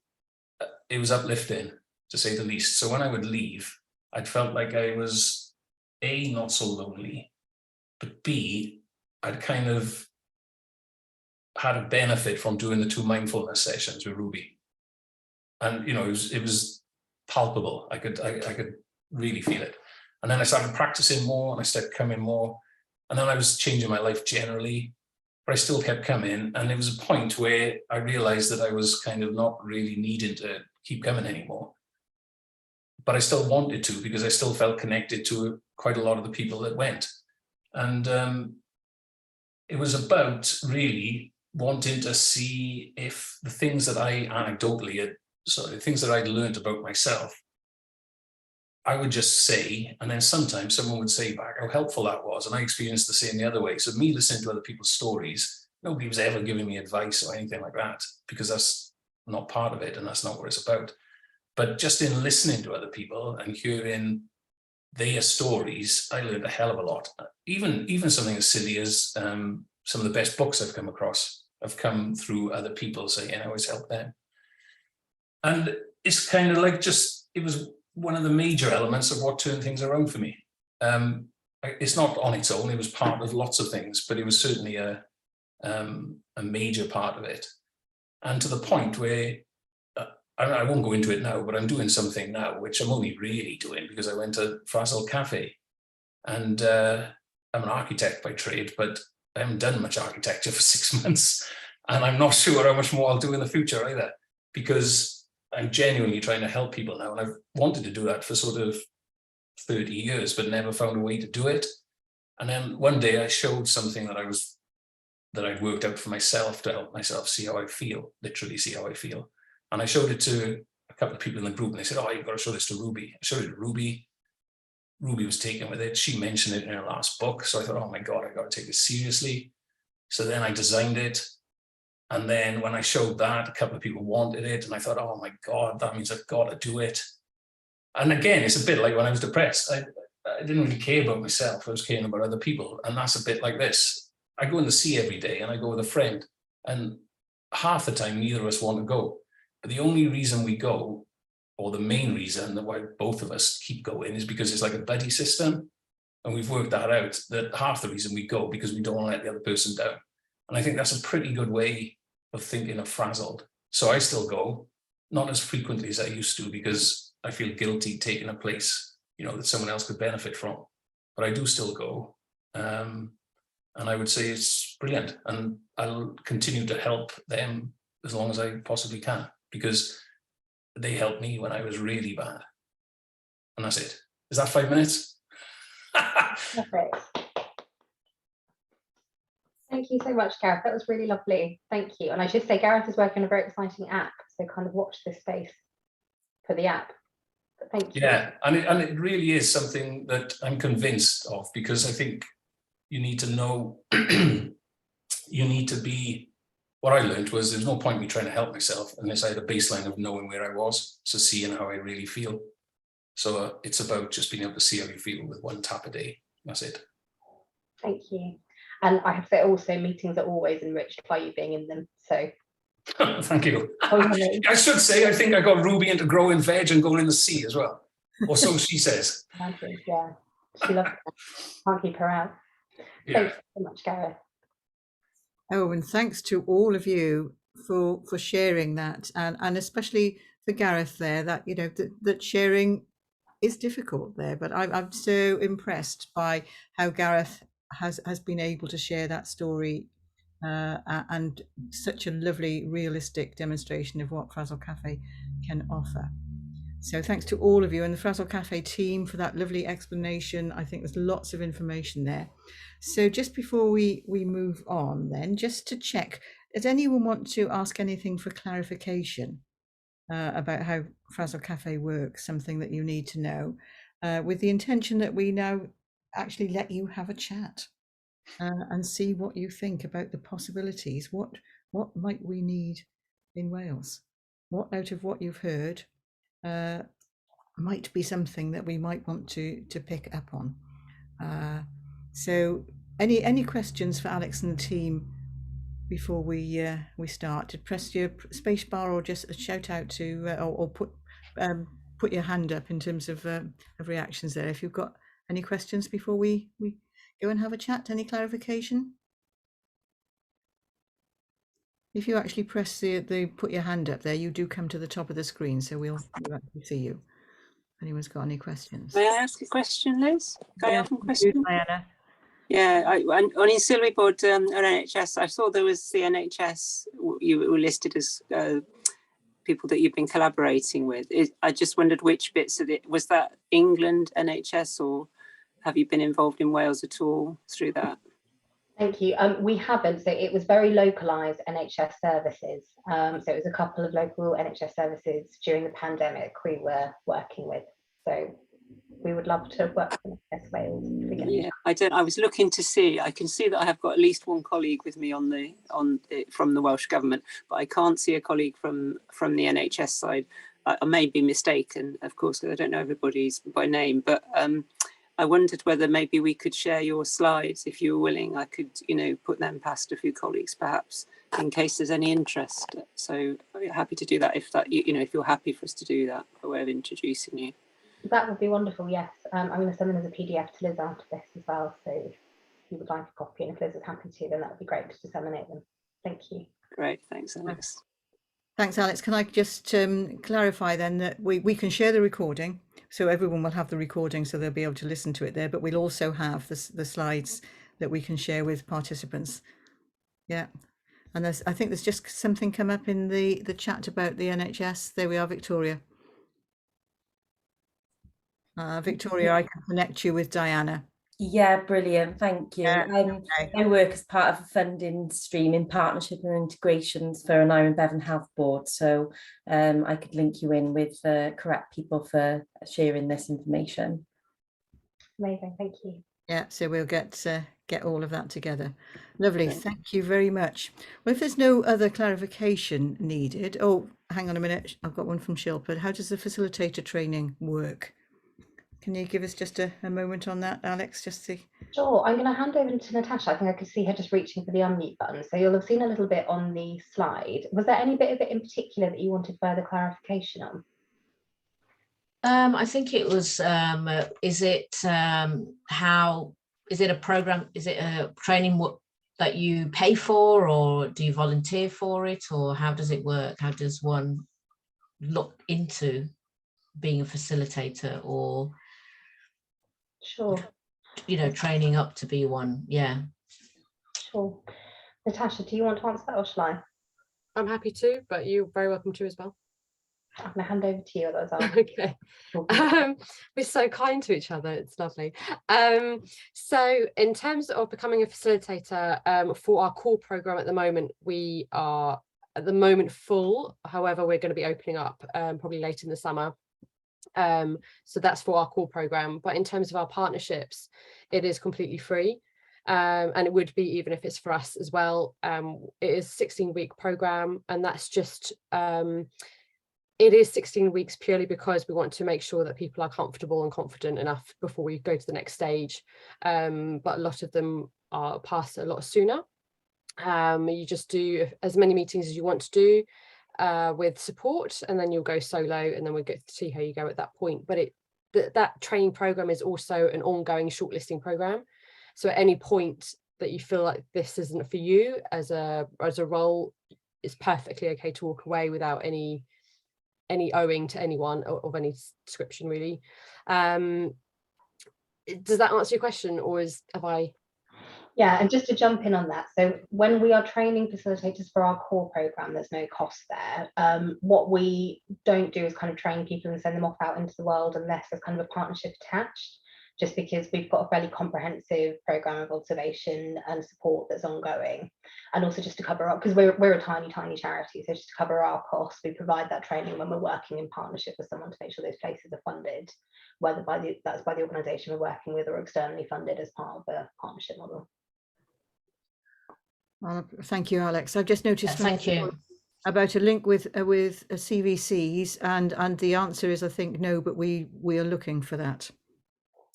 it was uplifting, to say the least. So when I would leave, I'd felt like I was A, not so lonely, but B, I'd kind of had a benefit from doing the 2 mindfulness sessions with Ruby. And, you know, it was palpable. I could really feel it. And then I started practicing more, and I started coming more. And then I was changing my life generally, but I still kept coming. And there was a point where I realized that I was kind of not really needing to keep coming anymore. But I still wanted to, because I still felt connected to quite a lot of the people that went. And it was about really wanting to see if the things that I anecdotally had, so the things that I'd learned about myself, I would just say, and then sometimes someone would say back how helpful that was. And I experienced the same the other way. So me listening to other people's stories, nobody was ever giving me advice or anything like that, because that's not part of it and that's not what it's about. But just in listening to other people and hearing their stories, I learned a hell of a lot. Even something as silly as some of the best books I've come across have come through other people saying, I always help them. And it's kind of like it was one of the major elements of what turned things around for me. It's not on its own, it was part of lots of things, but it was certainly a major part of it. And to the point where, I won't go into it now, but I'm doing something now, which I'm only really doing because I went to Frazzled Cafe. And I'm an architect by trade, but I haven't done much architecture for 6 months. And I'm not sure how much more I'll do in the future either, because I'm genuinely trying to help people now. And I've wanted to do that for sort of 30 years, but never found a way to do it. And then one day I showed something that I'd worked out for myself to help myself see how I feel, literally see how I feel. And I showed it to a couple of people in the group and they said, oh, you've got to show this to Ruby. I showed it to Ruby. Ruby was taken with it. She mentioned it in her last book. So I thought, oh my God, I got to take this seriously. So then I designed it. And then when I showed that, a couple of people wanted it. And I thought, oh my God, that means I've got to do it. And again, it's a bit like when I was depressed. I didn't really care about myself. I was caring about other people. And that's a bit like this. I go in the sea every day and I go with a friend. And half the time, neither of us want to go. But the only reason we go, or the main reason that why both of us keep going, is because it's like a buddy system. And we've worked that out, that half the reason we go because we don't want to let the other person down. And I think that's a pretty good way of thinking of Frazzled. So I still go, not as frequently as I used to, because I feel guilty taking a place, that someone else could benefit from. But I do still go. And I would say it's brilliant. And I'll continue to help them as long as I possibly can, because they helped me when I was really bad. And that's it. Is that 5 minutes? Perfect. Thank you so much, Gareth. That was really lovely. Thank you. And I should say, Gareth is working on a very exciting app. So kind of watch this space for the app. But thank you. Yeah, and it really is something that I'm convinced of, because I think you need to know, you need to be, what I learned was there's no point me trying to help myself unless I had a baseline of knowing where I was, so seeing how I really feel. So it's about just being able to see how you feel with one tap a day. That's it. Thank you. And I have to say also, meetings are always enriched by you being in them. So thank you. I should say, I think I got Ruby into growing veg and going in the sea as well. Or so she says. Yeah, she loves it. Can't keep her out. Yeah. Thank you so much, Gareth. Oh, and thanks to all of you for sharing that, and especially for Gareth there, that that sharing is difficult there, but I'm so impressed by how Gareth has been able to share that story, and such a lovely, realistic demonstration of what Frazzle Cafe can offer. So thanks to all of you and the Frazzle Cafe team for that lovely explanation. I think there's lots of information there. So just before we move on then, just to check, does anyone want to ask anything for clarification about how Frazzle Cafe works, something that you need to know, with the intention that we now actually let you have a chat and see what you think about the possibilities. What might we need in Wales? What out of what you've heard might be something that we might want to pick up on. So any questions for Alex and the team before we start? To press your space bar or just shout out to or put your hand up in terms of reactions there. If you've got any questions before we go and have a chat, any clarification? If you actually press the put your hand up there, you do come to the top of the screen, so we'll actually see you. If anyone's got any questions. May I ask a question, Liz? Can I ask a question? Diana. Yeah, on your Silver board on NHS, I saw there was the NHS, you were listed as people that you've been collaborating with. I just wondered which bits of it, was that England NHS, or have you been involved in Wales at all through that? Thank you. We haven't. So it was very localised NHS services. So it was a couple of local NHS services during the pandemic we were working with. So we would love to work with NHS Wales. Yeah, I was looking to see. I can see that I have got at least one colleague with me from the Welsh Government, but I can't see a colleague from the NHS side. I may be mistaken, of course, because I don't know everybody's by name. But I wondered whether maybe we could share your slides if you were willing. I could, put them past a few colleagues, perhaps, in case there's any interest. So I'm happy to do that if if you're happy for us to do that, by way of introducing you. That would be wonderful, yes. I'm going to send them as a PDF to Liz after this as well. So if you would like a copy, and if Liz is happy to, then that would be great to disseminate them. Thank you. Great, thanks, Alex. Thanks, Alex. Can I just clarify then that we can share the recording, so everyone will have the recording, so they'll be able to listen to it there, but we'll also have the slides that we can share with participants. Yeah. And I think there's just something come up in the chat about the NHS. There we are, Victoria. Victoria, I can connect you with Diana. Yeah, brilliant. Thank you. Okay. I work as part of a funding stream in partnership and integrations for an Iron Bevan Health Board. So I could link you in with the correct people for sharing this information. Amazing, thank you. Yeah, so we'll get all of that together. Lovely, thank you very much. Well, if there's no other clarification needed, oh, hang on a minute, I've got one from Shilpa. How does the facilitator training work? Can you give us just a moment on that, Alex? Sure, I'm going to hand over to Natasha. I think I could see her just reaching for the unmute button. So you'll have seen a little bit on the slide. Was there any bit of it in particular that you wanted further clarification on? I think it was, is it a program, is it a training that you pay for, or do you volunteer for it, or how does it work? How does one look into being a facilitator, or sure, training up to be one? Yeah, sure. Natasha, do you want to answer that, or shall I? I'm happy to, but you're very welcome to as well. I'm going to hand over to you. Okay. We're so kind to each other. It's lovely. So in terms of becoming a facilitator, for our core program at the moment, we are at the moment full. However, we're going to be opening up probably later in the summer. So that's for our core program. But in terms of our partnerships, it is completely free. And it would be even if it's for us as well. It is a 16-week program, and that's just it is 16 weeks purely because we want to make sure that people are comfortable and confident enough before we go to the next stage. But a lot of them are passed a lot sooner. You just do as many meetings as you want to do with support, and then you'll go solo, and then we'll get to see how you go at that point. But that training program is also an ongoing shortlisting program. So at any point that you feel like this isn't for you as a role, it's perfectly okay to walk away without any owing to anyone of any description, really. Does that answer your question, or have I? Yeah, and just to jump in on that, so when we are training facilitators for our core program, there's no cost there. What we don't do is kind of train people and send them off out into the world unless there's kind of a partnership attached, just because we've got a fairly comprehensive program of observation and support that's ongoing. And also just to cover up, because we're a tiny charity, so just to cover our costs, we provide that training when we're working in partnership with someone to make sure those places are funded, whether that's by the organisation we're working with or externally funded as part of the partnership model. Thank you, Alex. I've just noticed thank you about a link with CVCs, and the answer is, I think, no, but we are looking for that.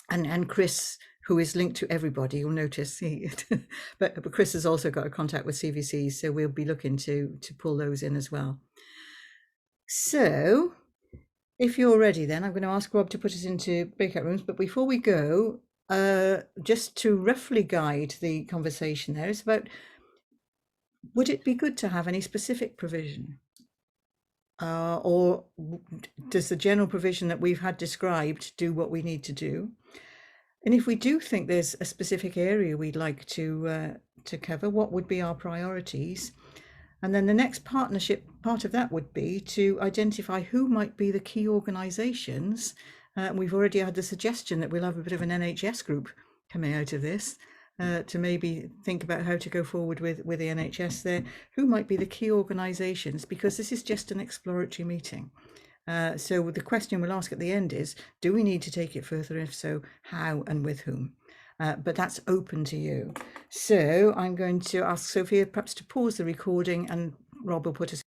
And Chris, who is linked to everybody, you'll notice, but Chris has also got a contact with CVCs, so we'll be looking to pull those in as well. So if you're ready, then I'm going to ask Rob to put us into breakout rooms. But before we go, just to roughly guide the conversation there, it's about, would it be good to have any specific provision? Or does the general provision that we've had described do what we need to do? And if we do think there's a specific area we'd like to cover, what would be our priorities? And then the next partnership part of that would be to identify who might be the key organisations. We've already had the suggestion that we'll have a bit of an NHS group coming out of this, to maybe think about how to go forward with the NHS there. Who might be the key organisations? Because this is just an exploratory meeting. So the question we'll ask at the end is, do we need to take it further? If so, how and with whom? But that's open to you. So I'm going to ask Sophia perhaps to pause the recording, and Rob will put us.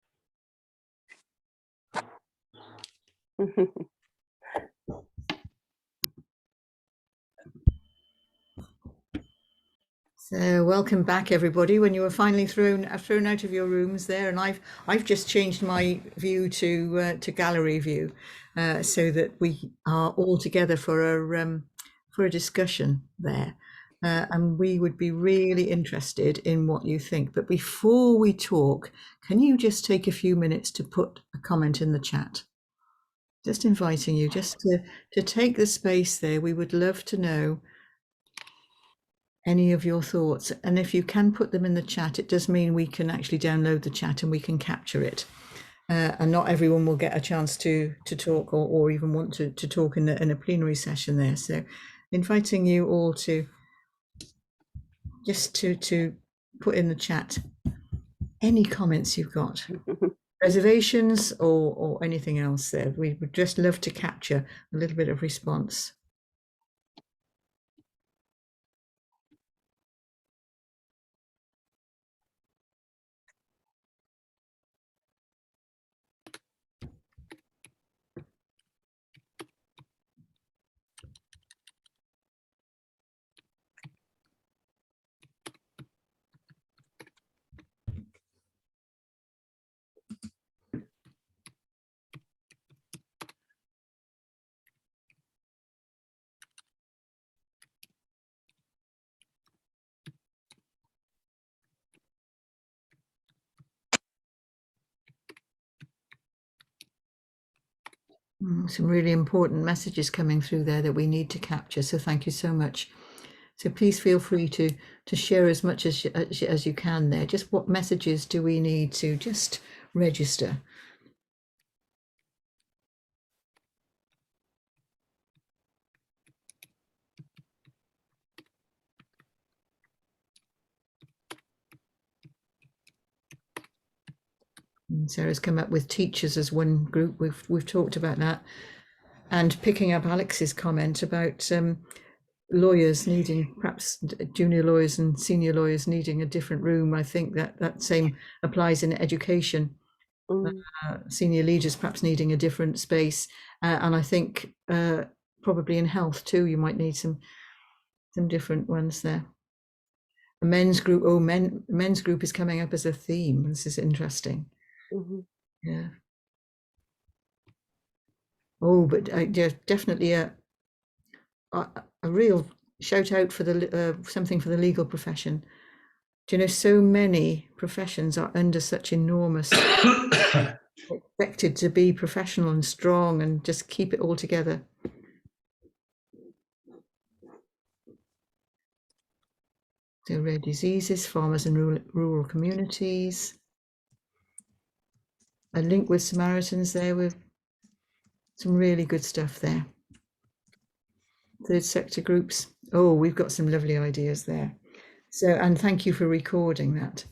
So welcome back, everybody. When you were finally thrown out of your rooms there, and I've just changed my view to gallery view, so that we are all together for a discussion there, and we would be really interested in what you think. But before we talk, can you just take a few minutes to put a comment in the chat? Just inviting you just to take the space there. We would love to know any of your thoughts, and if you can put them in the chat, it does mean we can actually download the chat and we can capture it, and not everyone will get a chance to talk or even want to talk in a plenary session there. So inviting you all to just to put in the chat any comments you've got, reservations or anything else there. We would just love to capture a little bit of response. Some really important messages coming through there that we need to capture. So thank you so much. So please feel free to share as much as you can there. Just what messages do we need to just register? And Sarah's come up with teachers as one group. We've talked about that, and picking up Alex's comment about lawyers needing, perhaps junior lawyers and senior lawyers needing a different room. I think that same applies in education. Senior leaders perhaps needing a different space, and I think probably in health too, you might need some different ones there. A men's group, men's group is coming up as a theme. This is interesting. Yeah. Oh, but definitely a real shout out for the something for the legal profession. Do you know, so many professions are under such enormous expected to be professional and strong and just keep it all together. So rare diseases, farmers and rural communities. A link with Samaritans there with some really good stuff there. Third sector groups. Oh, we've got some lovely ideas there. So, and thank you for recording that.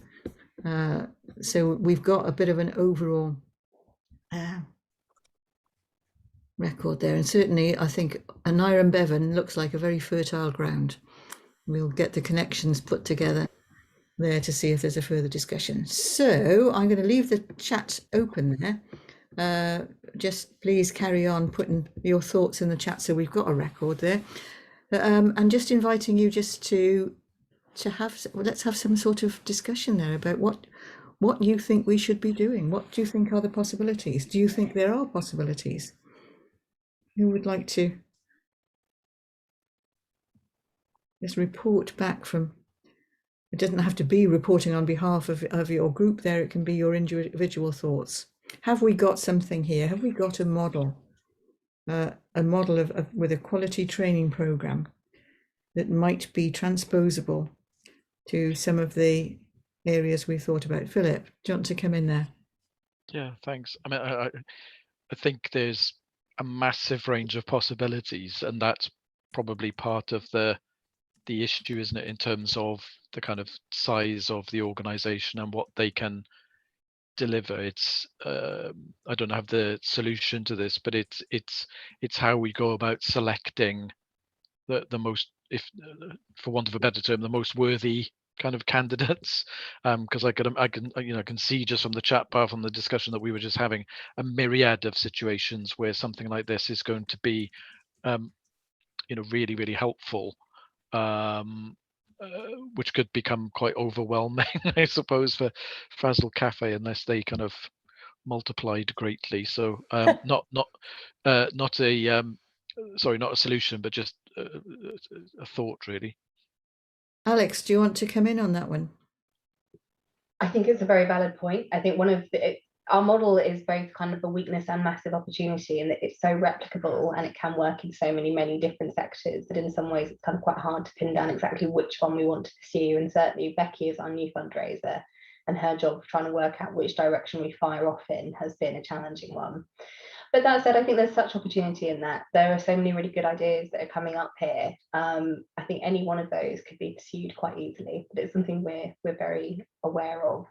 So we've got a bit of an overall record there, and certainly I think Anira and Bevan looks like a very fertile ground. We'll get the connections put together there to see if there's a further discussion. So I'm going to leave the chat open there. Just please carry on putting your thoughts in the chat so we've got a record there. And just inviting you just to have, let's have some sort of discussion there about what you think we should be doing. What do you think are the possibilities? Do you think there are possibilities? Who would like to just report back from? It doesn't have to be reporting on behalf of your group there. It can be your individual thoughts. Have we got something here? Have we got a model? A model of with a quality training program that might be transposable to some of the areas we thought about. Philip, do you want to come in there? Yeah, thanks. I mean, I think there's a massive range of possibilities, and that's probably part of the issue, isn't it, in terms of the kind of size of the organization and what they can deliver. It's I don't have the solution to this, but it's how we go about selecting the most, if for want of a better term, the most worthy kind of candidates, because I can see just from the chat bar, from the discussion that we were just having, a myriad of situations where something like this is going to be really, really helpful, which could become quite overwhelming, I suppose, for Frazzled Cafe, unless they kind of multiplied greatly. So not a solution, but just a thought, really. Alex, do you want to come in on that one? I think it's a very valid point. I think our model is both kind of a weakness and massive opportunity, in that it's so replicable and it can work in so many different sectors that in some ways it's kind of quite hard to pin down exactly which one we want to pursue. And certainly Becky is our new fundraiser, and her job of trying to work out which direction we fire off in has been a challenging one. But that said, I think there's such opportunity in that. There are so many really good ideas that are coming up here. I think any one of those could be pursued quite easily, but it's something we're very aware of.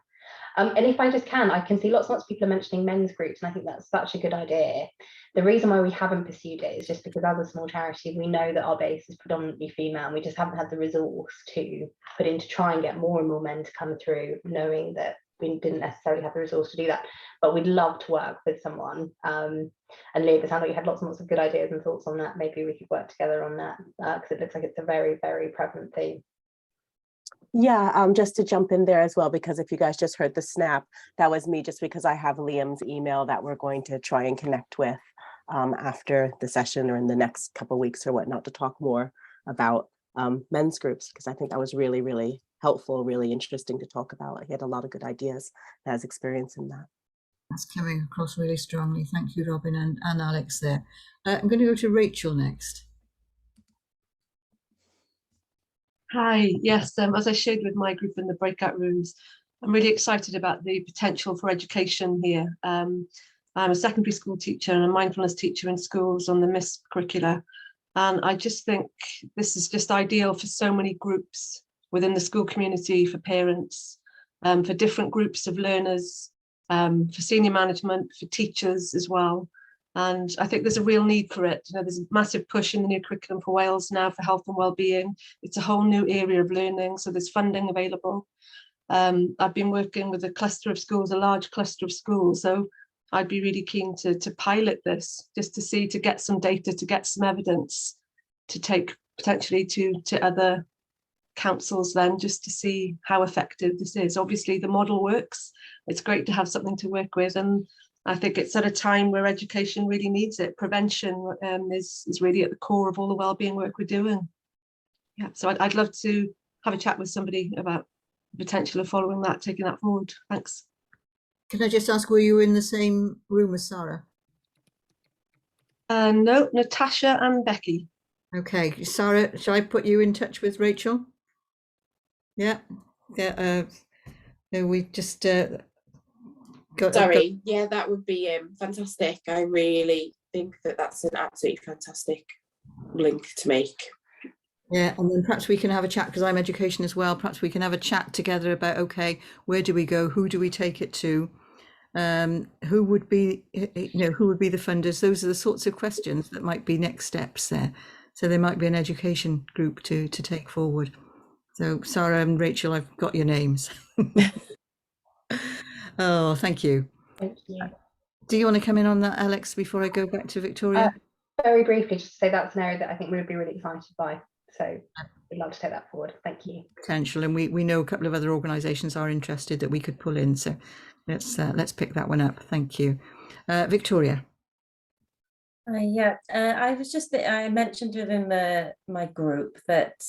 And if I can see lots and lots of people are mentioning men's groups, and I think that's such a good idea. The reason why we haven't pursued it is just because as a small charity, we know that our base is predominantly female, and we just haven't had the resource to put in to try and get more and more men to come through, knowing that we didn't necessarily have the resource to do that. But we'd love to work with someone. And Liv, it sounds like you had lots and lots of good ideas and thoughts on that. Maybe we could work together on that, because it looks like it's a very, very prevalent theme. Yeah, just to jump in there as well, because if you guys just heard the snap, that was me, just because I have Liam's email that we're going to try and connect with after the session or in the next couple of weeks or whatnot, to talk more about men's groups, because I think that was really, really helpful, really interesting to talk about. He had a lot of good ideas and has experience in that. That's coming across really strongly. Thank you, Robin and Alex there. I'm going to go to Rachel next. Hi, yes, as I shared with my group in the breakout rooms, I'm really excited about the potential for education here. I'm a secondary school teacher and a mindfulness teacher in schools on the MISP curricula. And I just think this is just ideal for so many groups within the school community, for parents, for different groups of learners, for senior management, for teachers as well. And I think there's a real need for it. There's a massive push in the new curriculum for Wales now for health and wellbeing. It's a whole new area of learning, so there's funding available. I've been working with a cluster of schools, a large cluster of schools, so I'd be really keen to pilot this, just to get some data, to get some evidence, to take potentially to other councils then, just to see how effective this is. Obviously the model works. It's great to have something to work with, and I think it's at a time where education really needs it. Prevention is really at the core of all the wellbeing work we're doing. Yeah, so I'd love to have a chat with somebody about the potential of following that, taking that forward. Thanks. Can I just ask, were you in the same room as Sarah? No, Natasha and Becky. Okay, Sarah, shall I put you in touch with Rachel? Yeah. No, we just Sorry, yeah, that would be fantastic. I really think that's an absolutely fantastic link to make. Yeah, and then perhaps we can have a chat, because I'm education as well. Perhaps we can have a chat together about, okay, where do we go? Who do we take it to? Who would be, who would be the funders? Those are the sorts of questions that might be next steps there. So there might be an education group to take forward. So Sarah and Rachel, I've got your names. Oh, thank you. Thank you. Do you want to come in on that, Alex, before I go back to Victoria? Very briefly, just to say that's an area that I think we would be really excited by. So we'd love to take that forward. Thank you. Potential, and we know a couple of other organisations are interested that we could pull in. So let's pick that one up. Thank you, Victoria. I mentioned within my group that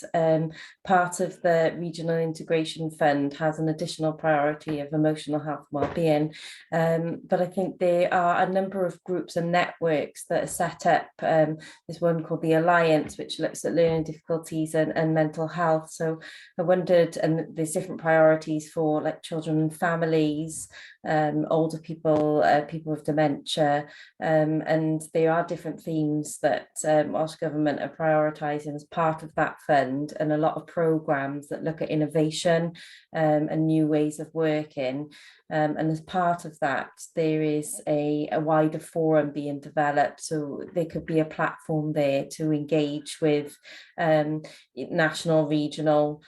part of the Regional Integration Fund has an additional priority of emotional health and wellbeing, but I think there are a number of groups and networks that are set up. There's one called the Alliance, which looks at learning difficulties and mental health. So I wondered, and there's different priorities for like children and families, older people, people with dementia, and there are different themes that Welsh Government are prioritising as part of that fund, and a lot of programmes that look at innovation and new ways of working. And as part of that, there is a wider forum being developed, so there could be a platform there to engage with national, regional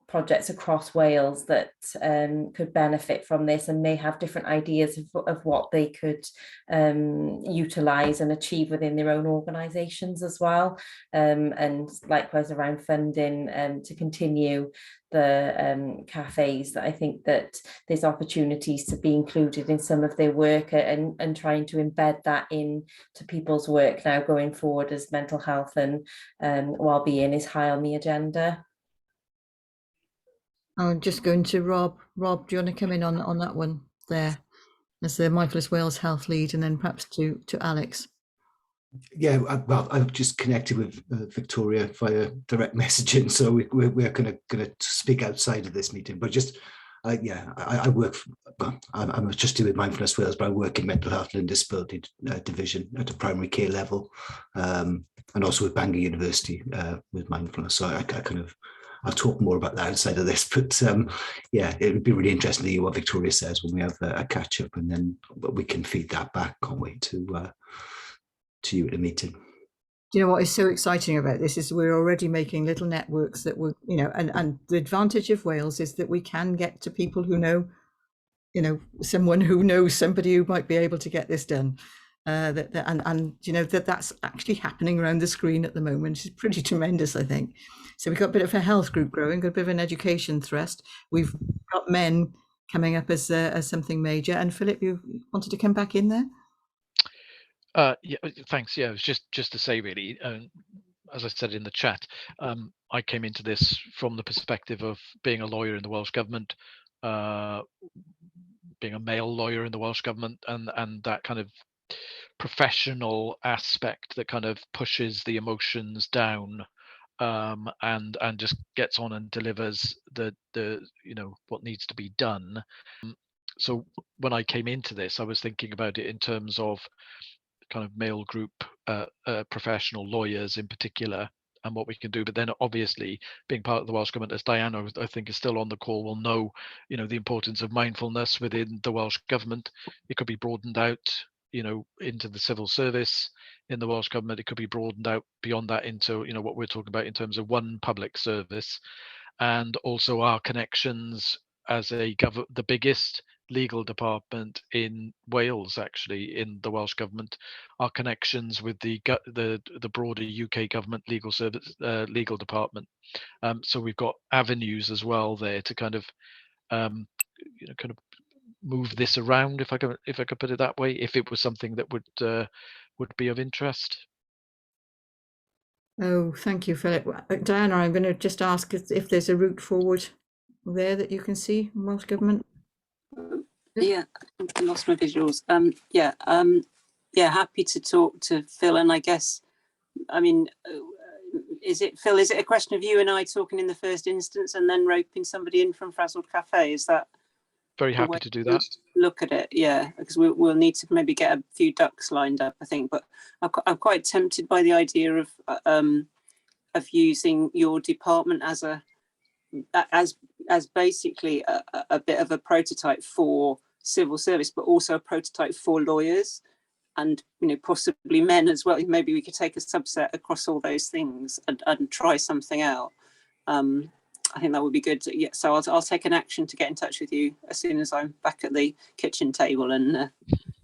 projects across Wales that could benefit from this and may have different ideas of what they could utilise and achieve within their own organisations as well. And likewise around funding to continue the cafes, that I think that there's opportunities to be included in some of their work and trying to embed that into people's work now going forward as mental health and wellbeing is high on the agenda. I'm just going to Rob. Rob, do you want to come in on that one there as the Mindfulness Wales Health Lead, and then perhaps to Alex? Yeah, well, I've just connected with Victoria via direct messaging, so we're going to speak outside of this meeting. But just, yeah, I work. I'm a trustee with Mindfulness Wales, but I work in mental health and disability division at a primary care level, and also with Bangor University with mindfulness. So I kind of. I'll talk more about that outside of this, but yeah, it would be really interesting to hear what Victoria says when we have a catch up, and then we can feed that back, can't we, to you at the meeting. Do you know what is so exciting about this is we're already making little networks that will, you know, and the advantage of Wales is that we can get to people who know, you know, someone who knows somebody who might be able to get this done. And you know that's actually happening around the screen at the moment. It's pretty tremendous, I think. So we've got a bit of a health group growing, got a bit of an education thrust. We've got men coming up as something major. And Philip, you wanted to come back in there? Yeah, thanks. Yeah, it was just to say really, as I said in the chat, I came into this from the perspective of being a lawyer in the Welsh Government, being a male lawyer in the Welsh Government, and that kind of professional aspect that kind of pushes the emotions down, and just gets on and delivers the you know what needs to be done. So when I came into this, I was thinking about it in terms of kind of male group professional lawyers in particular, and what we can do. But then obviously being part of the Welsh Government, as Diana I think is still on the call, will know, you know, the importance of mindfulness within the Welsh Government. It could be broadened out, you know, into the civil service in the Welsh Government. It could be broadened out beyond that into, you know, what we're talking about in terms of one public service, and also our connections as the biggest legal department in Wales, actually, in the Welsh Government, our connections with the broader UK government legal service, legal department. So we've got avenues as well there to kind of, you know, kind of move this around, if I could put it that way, if it was something that would be of interest. Oh, thank you, Philip. Diana, I'm going to just ask if there's a route forward there that you can see in Welsh Government. Yeah, I lost my visuals. Yeah, happy to talk to Phil. And I guess, I mean, is it, Phil, is it a question of you and I talking in the first instance and then roping somebody in from Frazzled Cafe? Is that? Very happy to do that. Look at it, yeah, because we'll need to maybe get a few ducks lined up, I think. But I'm quite tempted by the idea of using your department as basically a bit of a prototype for civil service, but also a prototype for lawyers, and, you know, possibly men as well. Maybe we could take a subset across all those things and try something out. I think that would be good. Yeah, so I'll take an action to get in touch with you as soon as I'm back at the kitchen table, and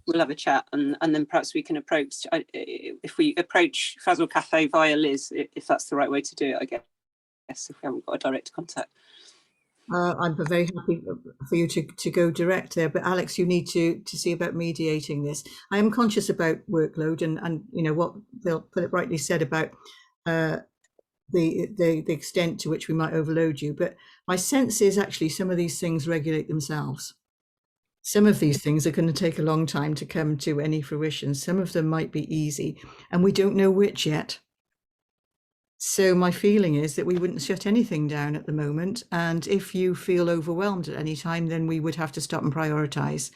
we'll have a chat, and then perhaps we can approach, if we approach Frazzled Cafe via Liz, if that's the right way to do it, I guess, if we haven't got a direct contact. I'm very happy for you to go direct there, but Alex, you need to see about mediating this. I am conscious about workload and you know what Philip rightly said about the extent to which we might overload you, but my sense is actually some of these things regulate themselves. Some of these things are going to take a long time to come to any fruition. Some of them might be easy, and we don't know which yet. So my feeling is that we wouldn't shut anything down at the moment. And if you feel overwhelmed at any time, then we would have to stop and prioritize.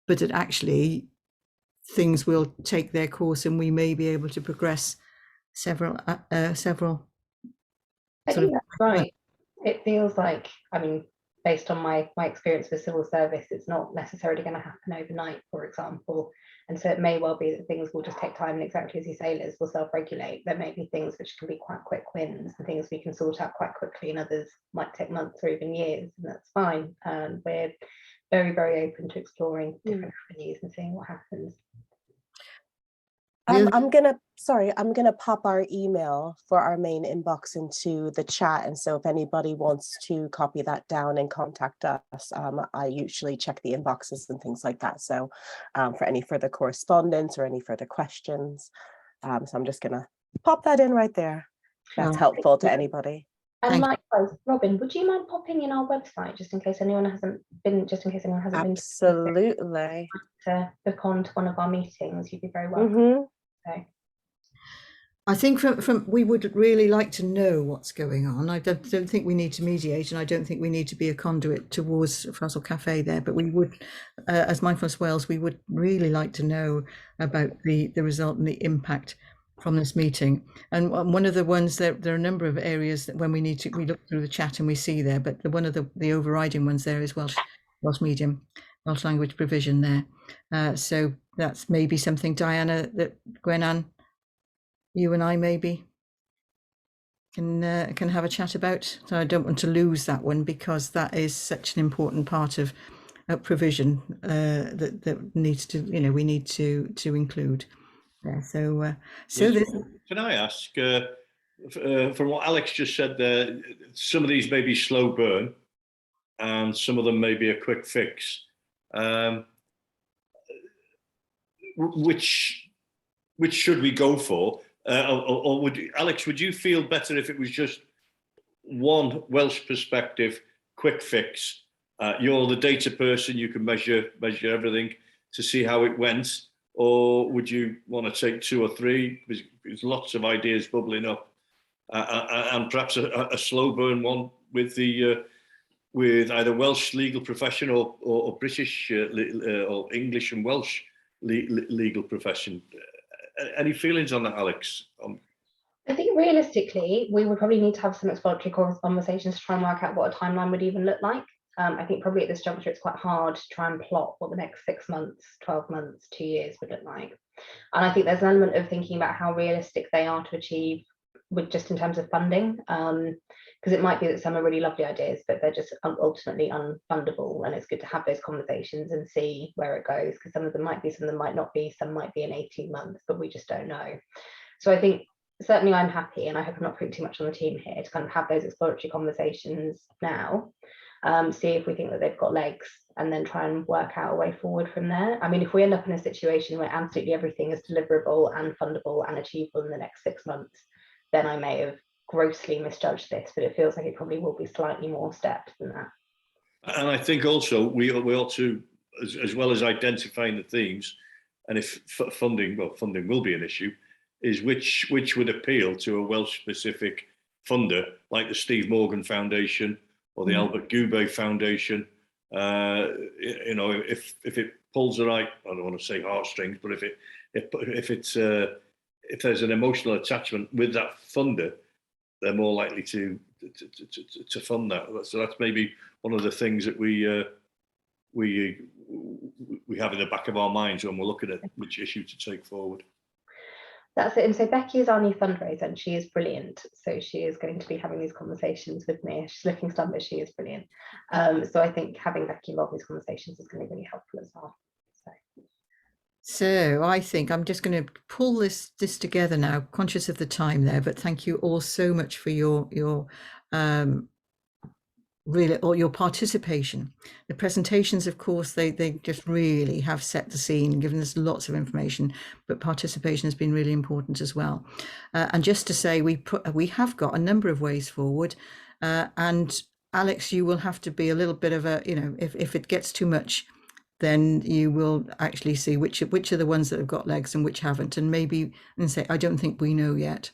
But that actually things will take their course and we may be able to progress several. I think that's right. It feels like, I mean, based on my experience with civil service, it's not necessarily going to happen overnight, for example. And so it may well be that things will just take time, and exactly as you say, Liz, will self-regulate. There may be things which can be quite quick wins and things we can sort out quite quickly, and others might take months or even years, and that's fine. We're very, very open to exploring different avenues and seeing what happens. I'm gonna pop our email for our main inbox into the chat, and so if anybody wants to copy that down and contact us, I usually check the inboxes and things like that. So for any further correspondence or any further questions, so I'm just gonna pop that in right there. That's helpful to anybody. And likewise, Robin, would you mind popping in our website just in case anyone hasn't been? Absolutely. To book on to one of our meetings, you'd be very welcome. Okay. I think from we would really like to know what's going on. I don't think we need to mediate, and I don't think we need to be a conduit towards Frazzled Cafe there. But we would, as Mindfulness Wales, we would really like to know about the result and the impact from this meeting. And one of the ones that there are a number of areas that when we look through the chat and we see there, but one of the overriding ones there is Welsh medium, Welsh language provision there. So that's maybe something, Diana, that Gwenan, you and I maybe can have a chat about. So I don't want to lose that one because that is such an important part of provision that needs to, we need to include. Yeah, so can I ask, from what Alex just said there, some of these may be slow burn and some of them may be a quick fix. Which should we go for? Or would you feel better if it was just one Welsh perspective, quick fix? You're the data person, you can measure everything to see how it went. Or would you want to take two or three? There's lots of ideas bubbling up, and perhaps a slow burn one with either Welsh legal profession or British or English and Welsh legal profession. Any feelings on that, Alex? I think realistically, we would probably need to have some exploratory conversations to try and work out what a timeline would even look like. I think probably at this juncture, it's quite hard to try and plot what the next 6 months, 12 months, 2 years would look like. And I think there's an element of thinking about how realistic they are to achieve with just in terms of funding, because it might be that some are really lovely ideas, but they're just ultimately unfundable. And it's good to have those conversations and see where it goes, because some of them might be, some of them might not be, some might be in 18 months, but we just don't know. So I think certainly I'm happy, and I hope I'm not putting too much on the team here, to kind of have those exploratory conversations now. See if we think that they've got legs, and then try and work out a way forward from there. I mean, if we end up in a situation where absolutely everything is deliverable and fundable and achievable in the next 6 months, then I may have grossly misjudged this, but it feels like it probably will be slightly more steps than that. And I think also we ought to, as well as identifying the themes, and if funding will be an issue, is which would appeal to a Welsh-specific funder, like the Steve Morgan Foundation or the Albert Gubay Foundation. If it pulls the right, I don't want to say heartstrings, but if there's an emotional attachment with that funder, they're more likely to fund that. So that's maybe one of the things that we have in the back of our minds when we're looking at which issue to take forward. That's it. And so Becky is our new fundraiser, and she is brilliant. So she is going to be having these conversations with me. She's looking stunned, but she is brilliant. So I think having Becky involved in these conversations is going to be really helpful as well. So I think I'm just going to pull this together now, conscious of the time there, but thank you all so much for your really all your participation. The presentations, of course, they just really have set the scene, given us lots of information, but participation has been really important as well. And just to say, we have got a number of ways forward, and Alex, you will have to be a little bit of a, if it gets too much, then you will actually see which are the ones that have got legs and which haven't, and maybe say, I don't think we know yet.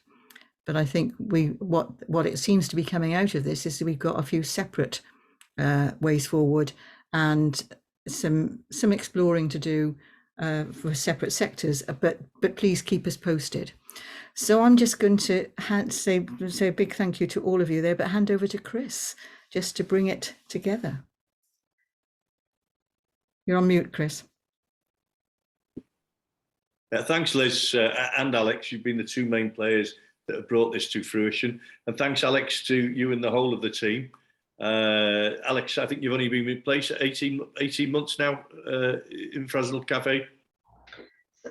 But I think what it seems to be coming out of this is that we've got a few separate ways forward and some exploring to do for separate sectors. But please keep us posted. So I'm just going to say a big thank you to all of you there, but hand over to Chris just to bring it together. You're on mute, Chris. Thanks, Liz and Alex. You've been the two main players that have brought this to fruition. And thanks, Alex, to you and the whole of the team. Alex, I think you've only been in place 18 months now in Frazzled Cafe.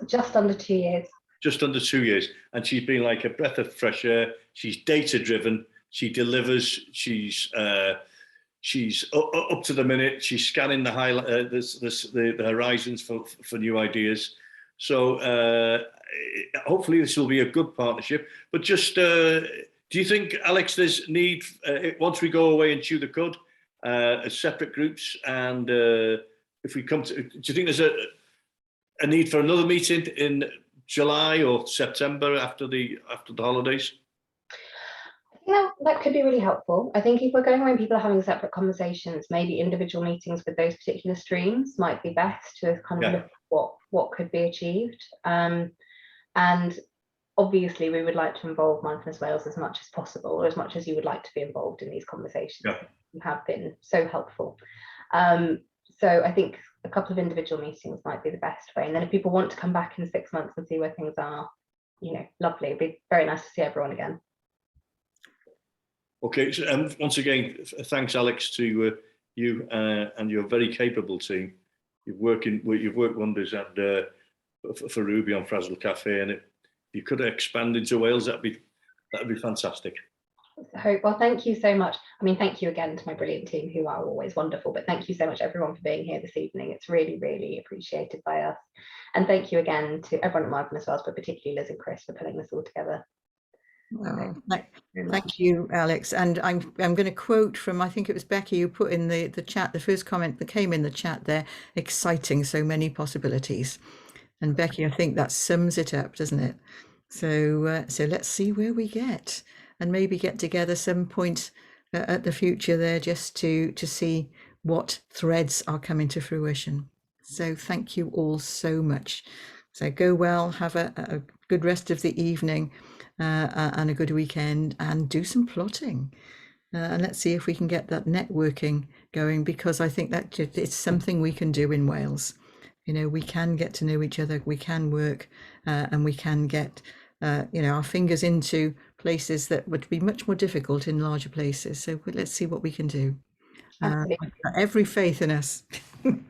Just under 2 years. Just under 2 years. And she's been like a breath of fresh air. She's data-driven. She delivers. She's up to the minute. She's scanning the horizons for new ideas. So hopefully this will be a good partnership. But just, do you think, Alex, there's need, once we go away and chew the cud, as separate groups, and if we come to, do you think there's a need for another meeting in July or September after the holidays? That could be really helpful. I think if we're going away and people are having separate conversations, maybe individual meetings with those particular streams might be best to kind of look at what could be achieved. And obviously we would like to involve Mindfulness Wales as much as possible, or as much as you would like to be involved in these conversations. You have been so helpful. So I think a couple of individual meetings might be the best way. And then if people want to come back in 6 months and see where things are, lovely. It'd be very nice to see everyone again. Okay, so, once again, thanks, Alex, to you and your very capable team. You've worked wonders, and for Ruby on Frazzled Cafe, and if you could expand into Wales, that'd be fantastic. Well, thank you so much. I mean, thank you again to my brilliant team, who are always wonderful, but thank you so much, everyone, for being here this evening. It's really, really appreciated by us. And thank you again to everyone at Mindfulness Wales, but particularly Liz and Chris, for putting this all together. Thank you, Alex. And I'm going to quote from, I think it was Becky who put in the chat, the first comment that came in the chat there, exciting, so many possibilities. And Becky, I think that sums it up, doesn't it? So let's see where we get, and maybe get together some point at the future there, just to see what threads are coming to fruition. So thank you all so much. So go well, have a good rest of the evening. And a good weekend, and do some plotting, and let's see if we can get that networking going, because I think that it's something we can do in Wales. We can get to know each other, we can work, and we can get our fingers into places that would be much more difficult in larger places. So let's see what we can do. Every faith in us.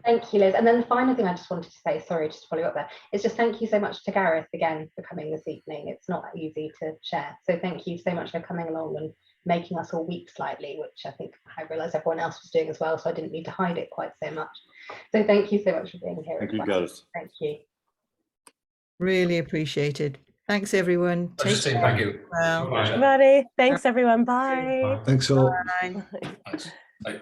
Thank you, Liz. And then the final thing I just wanted to say, sorry, just to follow up there, is just thank you so much to Gareth again for coming this evening. It's not easy to share. So thank you so much for coming along and making us all weep slightly, which I think I realised everyone else was doing as well, so I didn't need to hide it quite so much. So thank you so much for being here. Thank you, Gareth. Thank you. Really appreciated. Thanks, everyone. Take care. Thank you. Everybody, thanks, everyone. Bye. Thanks all. Bye. Thanks. Bye.